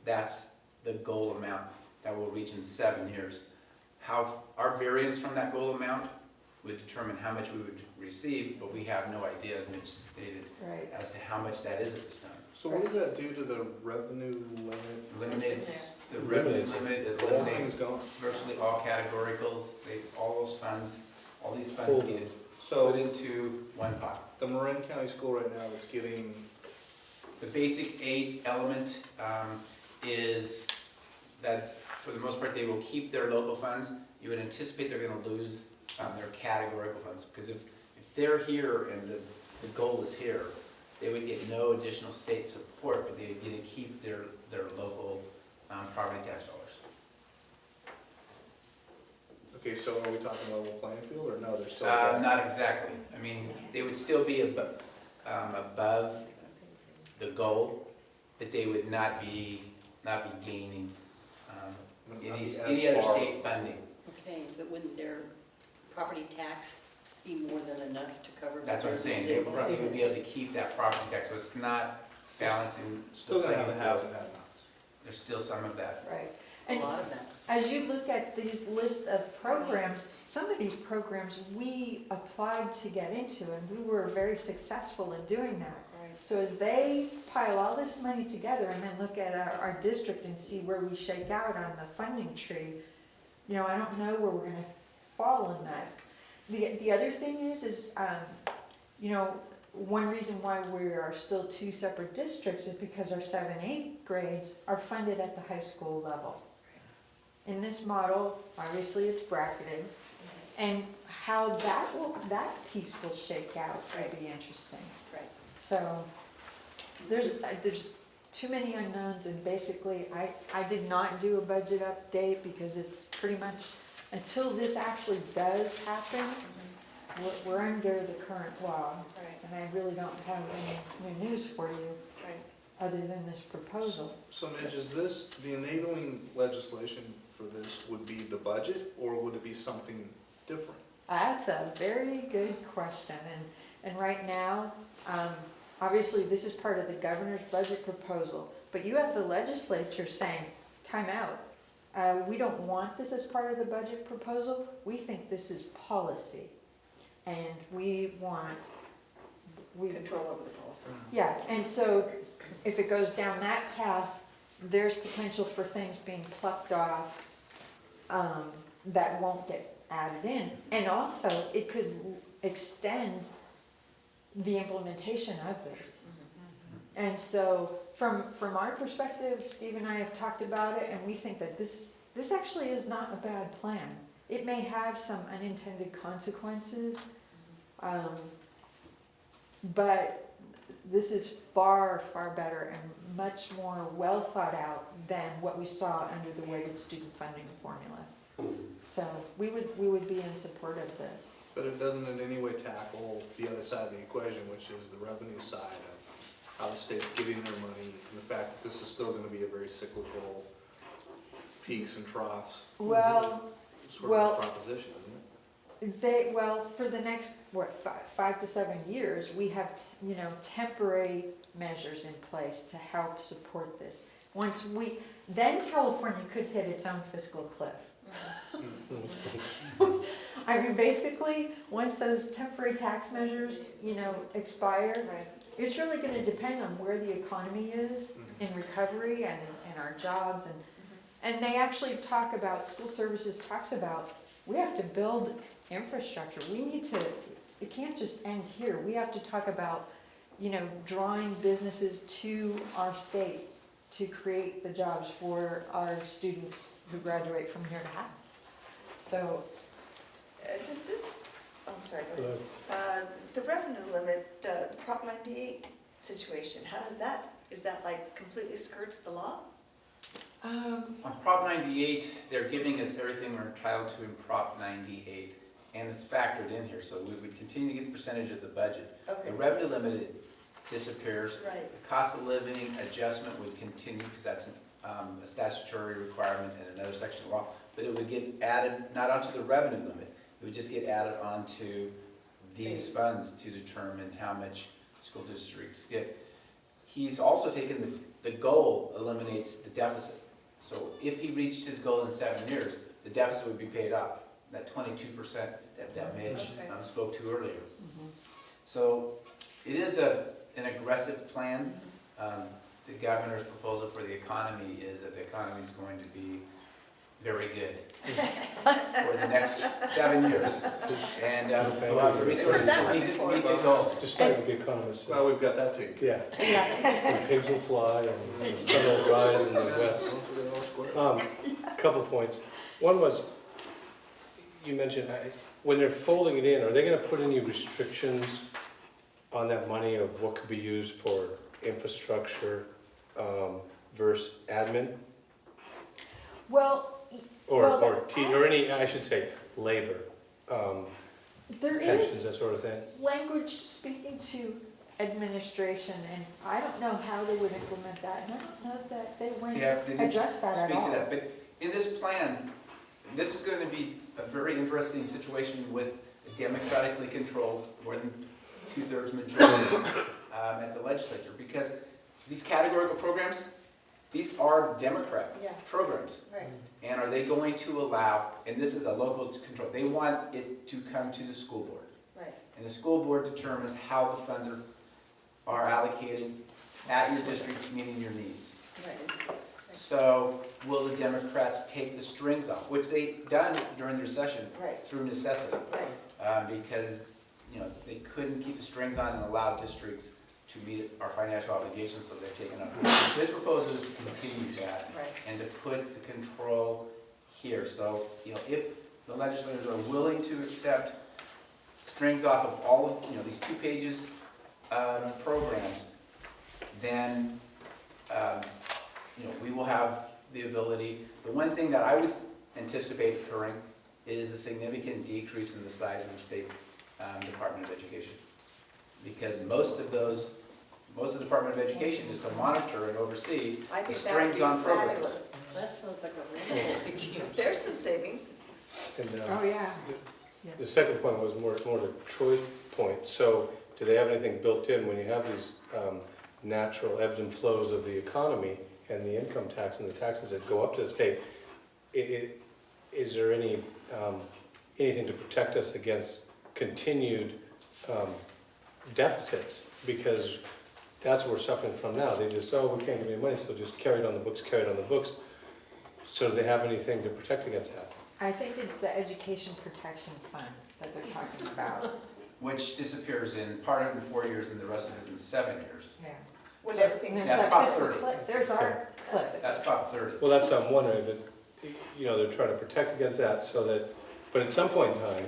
that's the goal amount that we'll reach in 7 years. How our variance from that goal amount would determine how much we would receive, but we have no idea, as Mitch stated, as to how much that is at this time. So what does that do to the revenue limit? Eliminates the revenue limit, it The whole eliminates thing's gone. virtually all categoricals, all those funds, all these funds get So put into one pot. the Marin County School right now that's getting, The basic aid element is that, for the most part, they will keep their local funds. You would anticipate they're going to lose their categorical funds, because if they're here and the goal is here, they would get no additional state support, but they would get to keep their local property tax dollars. okay, so are we talking level playing field or no, they're still? Not exactly. I mean, they would still be above the goal, but they would not be gaining any other state funding. Okay, but wouldn't their property tax be more than enough to cover? That's what I'm saying, they would be able to keep that property tax, so it's not balancing. Still gonna have the haves and have-nots. There's still some of that. Right. A lot of that. As you look at these list of programs, some of these programs we applied to get into, and we were very successful in doing that. So as they pile all this money together and then look at our district and see where we shake out on the funding tree, I don't know where we're gonna fall in that. The other thing is one reason why we are still two separate districts is because our 7-8 grades are funded at the high school level. In this model, obviously it's bracketed, and how that piece will shake out will be interesting. Right. So there's too many unknowns, and basically I did not do a budget update because it's pretty much, until this actually does happen, we're under the current law. Right. And I really don't have any new news for you. Right. other than this proposal. So Midge, is this, the enabling legislation for this would be the budget, or would it be something different? That's a very good question, and right now, obviously, this is part of the governor's budget proposal, but you have the legislature saying, time out. We don't want this as part of the budget proposal, we think this is policy, and we want, Control over the policy. yeah, and so if it goes down that path, there's potential for things being plucked off that won't get added in. And also, it could extend the implementation of this. And so, from our perspective, Steve and I have talked about it, and we think that this actually is not a bad plan. It may have some unintended consequences, but this is far, far better and much more well thought out than what we saw under the weighted student funding formula. So we would be in support of this. But it doesn't in any way tackle the other side of the equation, which is the revenue side of how the state's getting their money, and the fact that this is still gonna be a very cyclical peaks and troughs. Well, Sort of a proposition, isn't it? for the next, 5 to 7 years, we have, temporary measures in place to help support this. Then California could hit its own fiscal cliff. I mean, basically, once those temporary tax measures, expire, it's really gonna depend on where the economy is in recovery and our jobs, and they actually talk about, school services talks about, we have to build infrastructure. It can't just end here. We have to talk about, drawing businesses to our state to create the jobs for our students who graduate from here to have. So, Does this, I'm sorry, go ahead. The revenue limit, the Prop 98 situation, how does that, is that like completely skirts the law? On Prop 98, they're giving us everything we're entitled to in Prop 98, and it's factored in here, so we would continue to get the percentage of the budget. Okay. The revenue limit disappears. Right. The cost of living adjustment would continue, because that's a statutory requirement in another section of law, but it would get added, not onto the revenue limit, it would just get added onto these funds to determine how much school districts get. He's also taken the goal eliminates the deficit. So if he reached his goal in 7 years, the deficit would be paid off, that 22% that Midge spoke to earlier. So it is an aggressive plan. The governor's proposal for the economy is that the economy is going to be very good for the next 7 years. And we'll have the resources to meet the goals. Despite what the economists say. Well, we've got that taken care Yeah. And pigs will fly and the sun will rise in the west. Couple of points. One was, you mentioned, when they're folding it in, are they gonna put any restrictions on that money of what could be used for infrastructure versus admin? Or any, I should say, labor, there pensions, that is sort of thing? language speaking to administration, and I don't know how they would implement that, and I don't know that they went address that at all. Speak to that, but in this plan, this is going to be a very interesting situation with a democratically controlled, more than 2/3 majority at the legislature, because these categorical programs, these are Democrat programs. Right. And are they going to allow, and this is a local control, they want it to come to the school board. Right. And the school board determines how the funds are allocated at your district, meeting your needs. Right. So will the Democrats take the strings off, which they've done during their session through necessity? Right. Because they couldn't keep the strings on and allow districts to meet our financial obligations, so they've taken up. This proposal is to continue that and to put the control here. So if the legislators are willing to accept strings off of all of these 2 pages of programs, then we will have the ability. The one thing that I would anticipate occurring is a significant decrease in the size of the state Department of Education, because most of those most of the Department of Education is to monitor and oversee I the think that would strings be on programs. fabulous. That sounds like a really good idea. There's some savings. And Oh, yeah. the second point was more to Troy's point. So do they have anything built in when you have these natural ebbs and flows of the economy and the income tax and the taxes that go up to the state? Is there anything to protect us against continued deficits? Because that's what we're suffering from now. They just, oh, we can't give any money, so just carry it on the books. So do they have anything to protect against that? I think it's the Education Protection Fund that they're talking about. Which disappears in part of it in 4 years and the rest of it in 7 years. Yeah. When So- everything's. and That's there's Prop that fiscal 30. cliff. There's our cliff. That's Prop 30. Well, that's what I'm wondering, that, they're trying to protect against that so that, but at some point in time,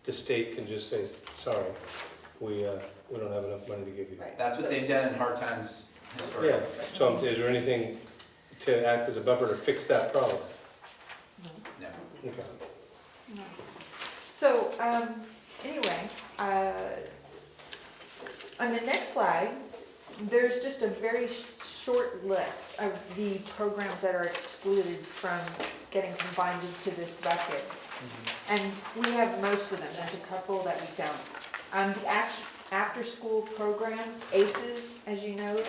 the state can just say, sorry, we don't have enough money to give you. Right. That's what they've done in hard times historically. Yeah, so is there anything to act as a buffer to fix that problem? No. Okay. So, anyway, on the next slide, there's just a very short list of the programs that are excluded from getting combined into this bucket. And we have most of them, there's a couple that we don't. The after-school programs, ACES, as you know,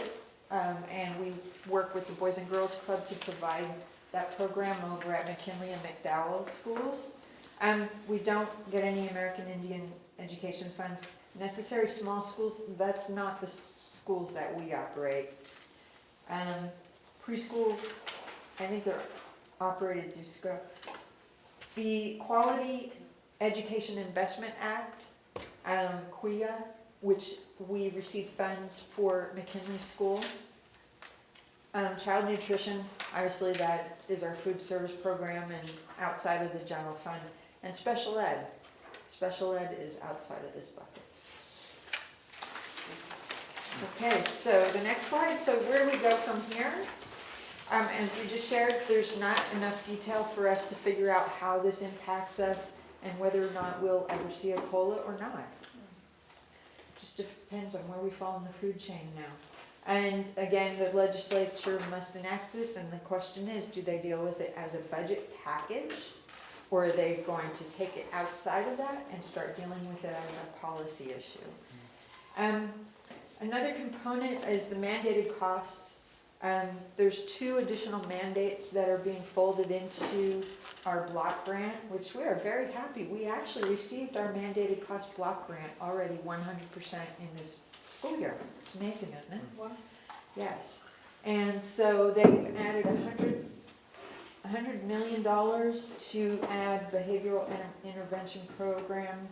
and we work with the Boys and Girls Club to provide that program over at McKinley and McDowell schools. We don't get any American Indian education funds. Necessary small schools, that's not the schools that we operate. Preschool, I think they're operated through SCO. The Quality Education Investment Act, QIA, which we receive funds for McKinley School. Child nutrition, obviously that is our food service program and outside of the general fund. And special ed. Special ed is outside of this bucket. Okay, so the next slide, so where do we go from here? As we just shared, there's not enough detail for us to figure out how this impacts us and whether or not we'll ever see a COLA or not. Just depends on where we fall in the food chain now. And again, the legislature must enact this, and the question is, do they deal with it as a budget package? Or are they going to take it outside of that and start dealing with it as a policy issue? Another component is the mandated costs. There's 2 additional mandates that are being folded into our block grant, which we are very happy. We actually received our mandated cost block grant already 100% in this school year. It's amazing, isn't it? Yes. And so they've added $100 million to add behavioral intervention program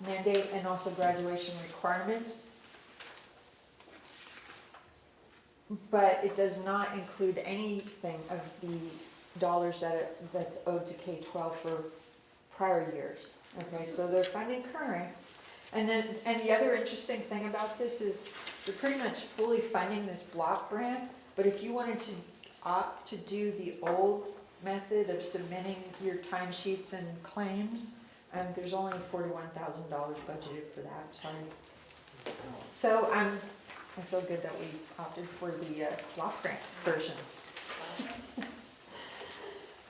mandate and also graduation requirements. But it does not include anything of the dollars that's owed to K-12 for prior years. Okay, so they're funding current. And the other interesting thing about this is they're pretty much fully funding this block grant, but if you wanted to opt to do the old method of submitting your timesheets and claims, there's only $41,000 budgeted for that, sorry. So I feel good that we opted for the block grant version.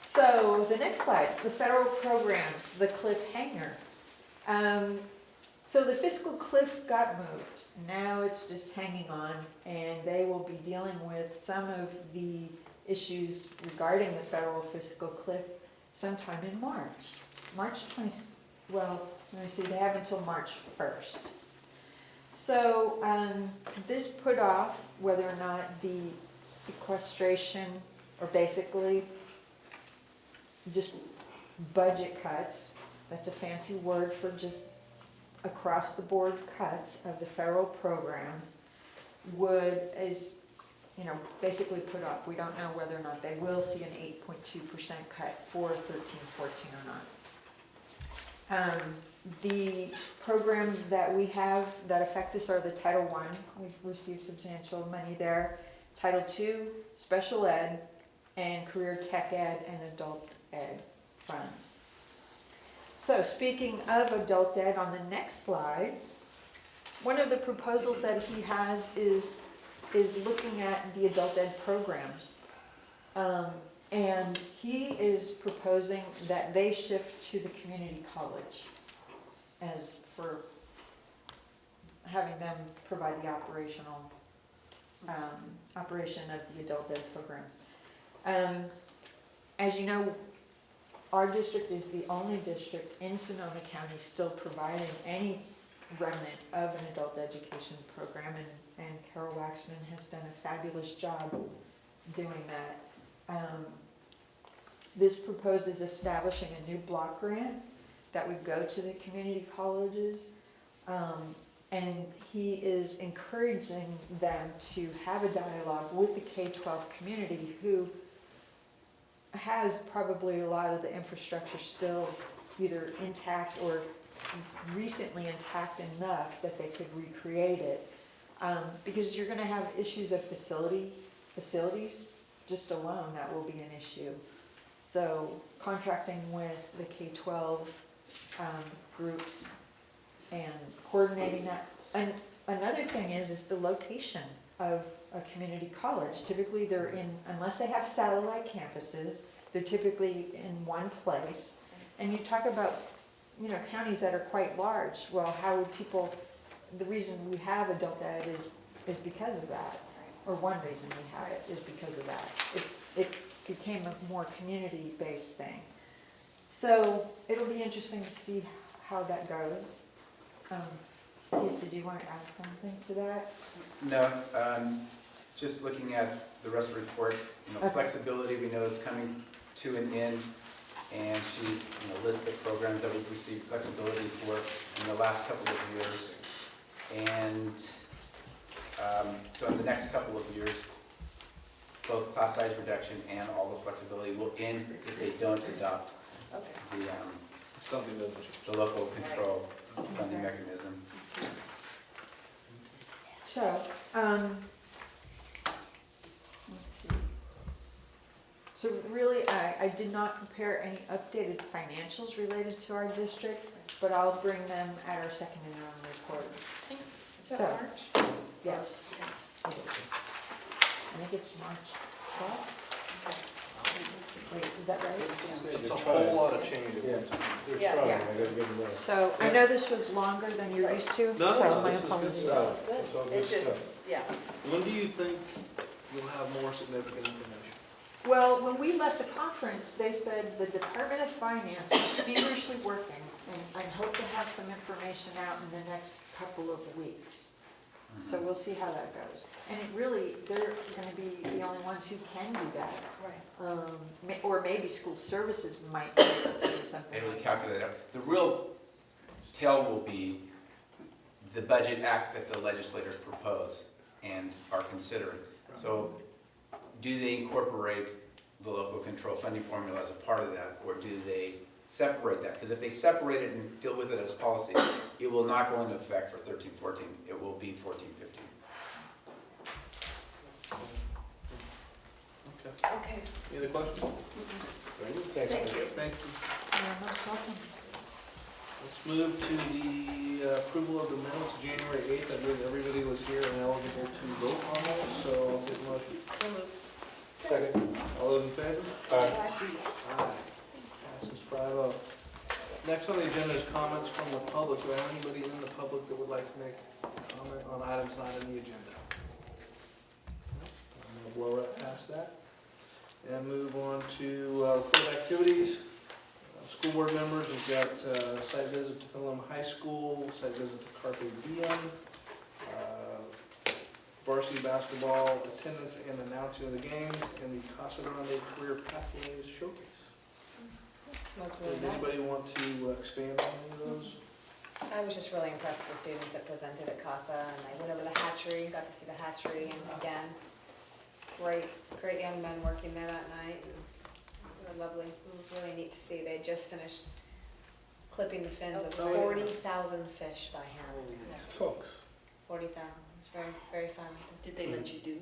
So the next slide, the federal programs, the cliffhanger. So the fiscal cliff got moved. Now it's just hanging on, and they will be dealing with some of the issues regarding the federal fiscal cliff sometime in March. March 20, well, let me see, they have until March 1st. So this put off whether or not the sequestration, or basically just budget cuts, that's a fancy word for just across the board cuts of the federal programs, basically put off. We don't know whether or not they will see an 8.2% cut for 13-14 or not. The programs that we have that affect us are the Title I, we've received substantial money there, Title II, Special Ed, and Career Tech Ed and Adult Ed funds. So speaking of Adult Ed, on the next slide, one of the proposals that he has is looking at the adult ed programs. And he is proposing that they shift to the community college as for having them provide the operation of the adult ed programs. As you know, our district is the only district in Sonoma County still providing any remnant of an adult education program, and Carol Waxman has done a fabulous job doing that. This proposes establishing a new block grant that would go to the community colleges, and he is encouraging them to have a dialogue with the K-12 community, who has probably a lot of the infrastructure still either intact or recently intact enough that they could recreate it. Because you're gonna have issues of facilities just alone, that will be an issue. So contracting with the K-12 groups and coordinating that. And another thing is the location of a community college. Typically they're in, unless they have satellite campuses, they're typically in one place. And you talk about, you know, counties that are quite large. Well, how would people, the reason we have adult ed is because of that. Or one reason we have it is because of that. It became a more community-based thing. So it'll be interesting to see how that goes. Steve, did you want to add something to that? No, just looking at the rest of the report, you know, Okay. flexibility we know is coming to an end, and she, you know, lists the programs that we've received flexibility for in the last couple of years. And so in the next couple of years, both class size reduction and all the flexibility will end if they don't adopt the local control funding mechanism. So, let's see. So really, I did not prepare any updated financials related to our district, but I'll bring them at our second interim report. Is that So, March? yes. I think it's March 12th. Wait, is that right? It's a whole lot of change. They're Yeah, trying, yeah. I gotta give them that. So I know this was longer than you're used to, No, so no, my this is good apologies. stuff. It's all good It's just, stuff. yeah. When do you think you'll have more significant information? Well, when we left the conference, they said the Department of Finance is feverishly working, and I hope to have some information out in the next couple of weeks. So we'll see how that goes. And it really, they're gonna be the only ones who can do that. Right. Or maybe school services might be able to do something Able to like that. calculate it. The real tell will be the budget act that the legislators propose and are considering. So do they incorporate the local control funding formula as a part of that, or do they separate that? Because if they separate it and deal with it as policy, it will not go into effect for 13-14. It will be 14-15. Okay. Okay. Any other questions? Thanks, Thank man. you. Thank you. You're most welcome. Let's move to the approval of the minutes, January 8th. I believe everybody was here and eligible to vote on those, so I'll take a motion. Second. All those in favor? Aye. Aye. Passes 5-0. Next on the agenda is comments from the public. Do I have anybody in the public that would like to make a comment on items not in the agenda? I'm going to blow right past that. And move on to report activities. School board members, we've got site visit to Petaluma High School, site visit to Carpe Diem, varsity basketball attendance and announcing of the games, and the Casa Grande Career Pathways Showcase. Smells really Does anybody nice. want to expand on any of those? I was just really impressed with the students that presented at CASA, and I went over the hatchery, got to see the hatchery, and again, great young men working there that night. And they were lovely. It was really neat to see. They had just finished clipping the fins of Oh, yeah. 40,000 fish by hand. Folks. 40,000. It's very, very fun. Did they let you do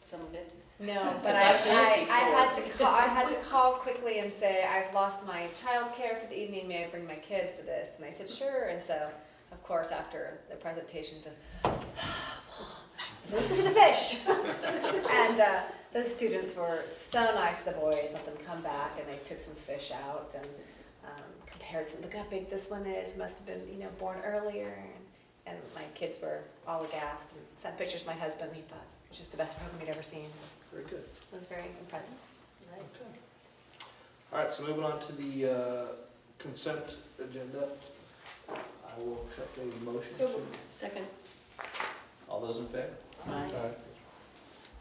some of it? No, but Because I've done it I had to call quickly and say, I've lost my childcare for the evening, may I bring my kids to this? And they said, sure, and so of course, after the presentations of, so let's go see the fish. And the students were so nice, the boys, let them come back, and they took some fish out and compared some, look how big this one is, must have been, born earlier. And my kids were all aghast and sent pictures to my husband. He thought it was just the best program he'd ever seen. Very good. It was very impressive. Nice. All right, so moving on to the consent agenda. I will accept a motion to. Second. All those in favor? Aye.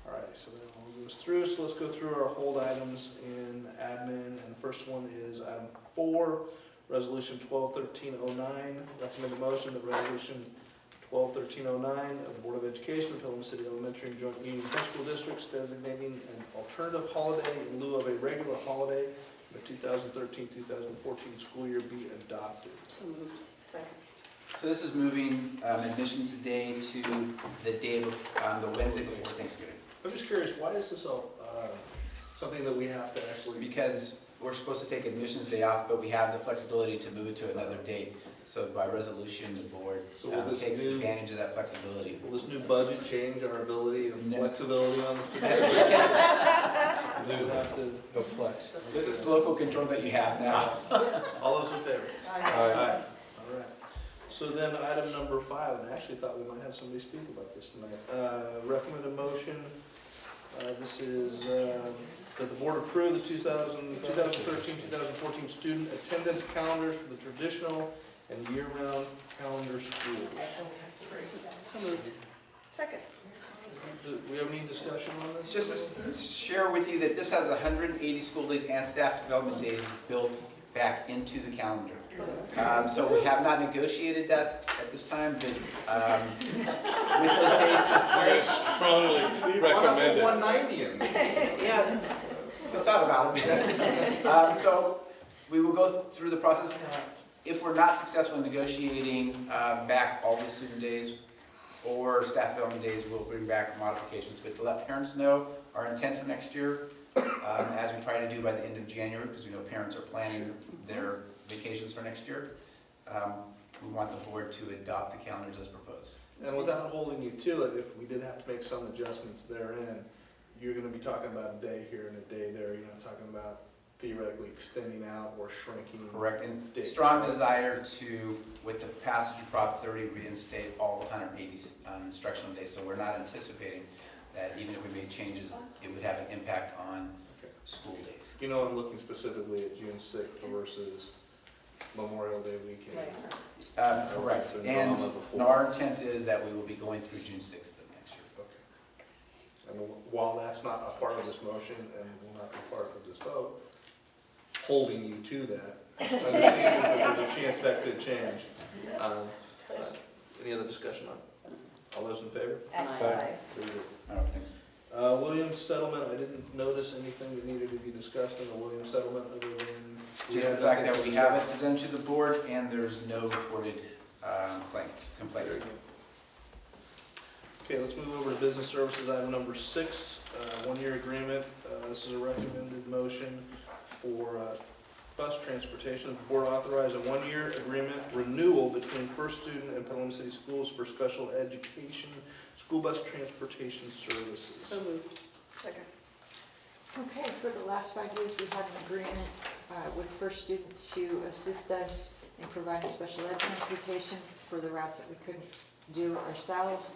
All right, so that all goes through. So let's go through our hold items in admin. And the first one is item 4, Resolution 121309. Recommend a motion that Resolution 121309 of the Board of Education of Petaluma City Elementary and Joint Union High School Districts designating an alternative holiday in lieu of a regular holiday in the 2013-2014 school year be adopted. So moved. Second. So this is moving Admissions Day to the day of, the Wednesday before Thanksgiving. I'm just curious, why is this something that we have to actually? Because we're supposed to take Admissions Day off, but we have the flexibility to move it to another date. So by resolution, the board So will this takes new- advantage of that flexibility. Will this new budget change our ability of No. flexibility on the? We'll have to. No flex. This is local control that you have now. All those in favor? Aye. All right. So then item number 5, and I actually thought we might have somebody speak about this tonight. Recommend a motion, this is that the board approve the 2013-2014 student attendance calendars for the traditional and year-round calendar schools. So moved. Second. Do we have any discussion on this? Just to share with you that this has 180 school days and staff development days built back into the calendar. So we have not negotiated that at this time, but with those days, Strongly recommended. 190 in. yeah, we thought about it. So we will go through the process. If we're not successful in negotiating back all the student days or staff development days, we'll bring back modifications. But to let parents know our intent for next year, as we try to do by the end of January, because we know parents are planning their vacations for next year, we want the board to adopt the calendars as proposed. And without holding you to it, if we did have to make some adjustments therein, you're gonna be talking about a day here and a day there. You're not talking about theoretically extending out or shrinking. Correct, and dates. strong desire to, with the passage of Prop 30, reinstate all the 180 instructional days. So we're not anticipating that even if we made changes, it would have an impact on school days. You know, I'm looking specifically at June 6th versus Memorial Day weekend. Correct, It's been and drama before. our intent is that we will be going through June 6th of next year. Okay. And while that's not a part of this motion and will not be part of this vote, holding you to that, understanding that there's a chance that could change. Any other discussion on it? All those in favor? Aye. Very good. I don't think so. Williams settlement, I didn't notice anything that needed to be discussed in the Williams settlement other than. Just the fact that we have it presented to the board and there's no reported complaints. Okay, let's move over to business services, item number 6, one-year agreement. This is a recommended motion for bus transportation. The board authorized a one-year agreement renewal between First Student and Petaluma City Schools for special education school bus transportation services. So moved. Second. Okay, for the last 5 years, we had an agreement with First Student to assist us in providing special ed transportation for the routes that we couldn't do ourselves.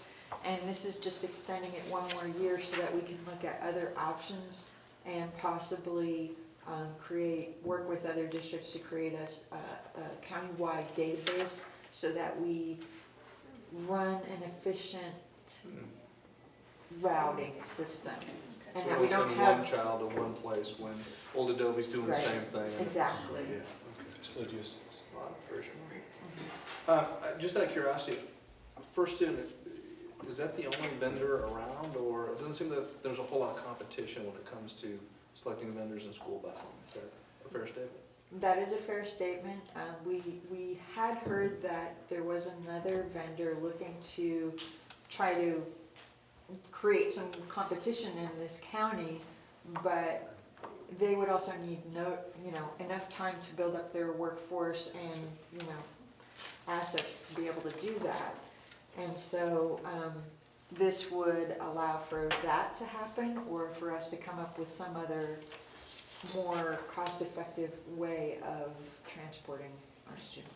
And this is just extending it one more year so that we can look at other options and possibly work with other districts to create a countywide database so that we run an efficient routing system. And So that we we'll don't send have. one child to one place when Old Adobe's doing the Right, same thing. exactly. Yeah, Just logistics. Just out of curiosity, First Student, is that the only vendor around, or it doesn't seem that there's a whole lot of competition when it comes to selecting vendors in school busing? Is that a fair statement? That is a fair statement. We had heard that there was another vendor looking to try to create some competition in this county, but they would also need enough time to build up their workforce and, ask assets to be able to do that. And so this would allow for that to happen, or for us to come up with some other more cost-effective way of transporting our students.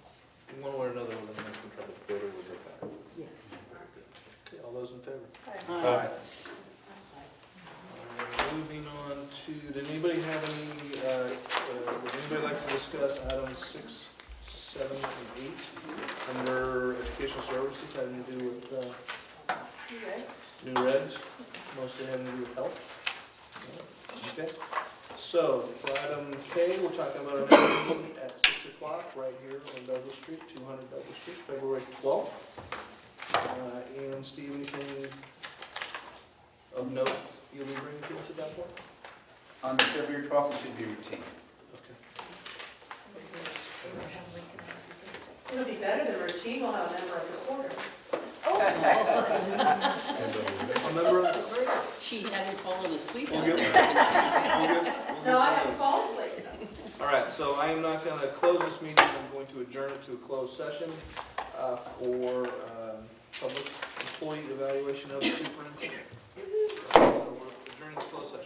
One way or another, we're gonna make them try to build it with their back. Yes. Very good. Okay, all those in favor? Aye. Moving on to, did anybody have any, would anybody like to discuss items 6, 7, and 8 under educational services having to do with new regs, mostly having to do with health? Okay, so for item K, we're talking about our next meeting at 6 o'clock right here on Douglas Street, 200 Douglas Street, February 12th. And Steve, anything of note you'll be bringing to us at that point? On February 12th, it should be routine. Okay. It'll be better than routine, we'll have a member of the quarter. A member of the She hadn't fallen asleep. We'll on get- it. No, I didn't fall asleep. All right, so I am not going to close this meeting. I'm going to adjourn it to a closed session for public employee evaluation of the superintendent. So we're adjourning to closed session.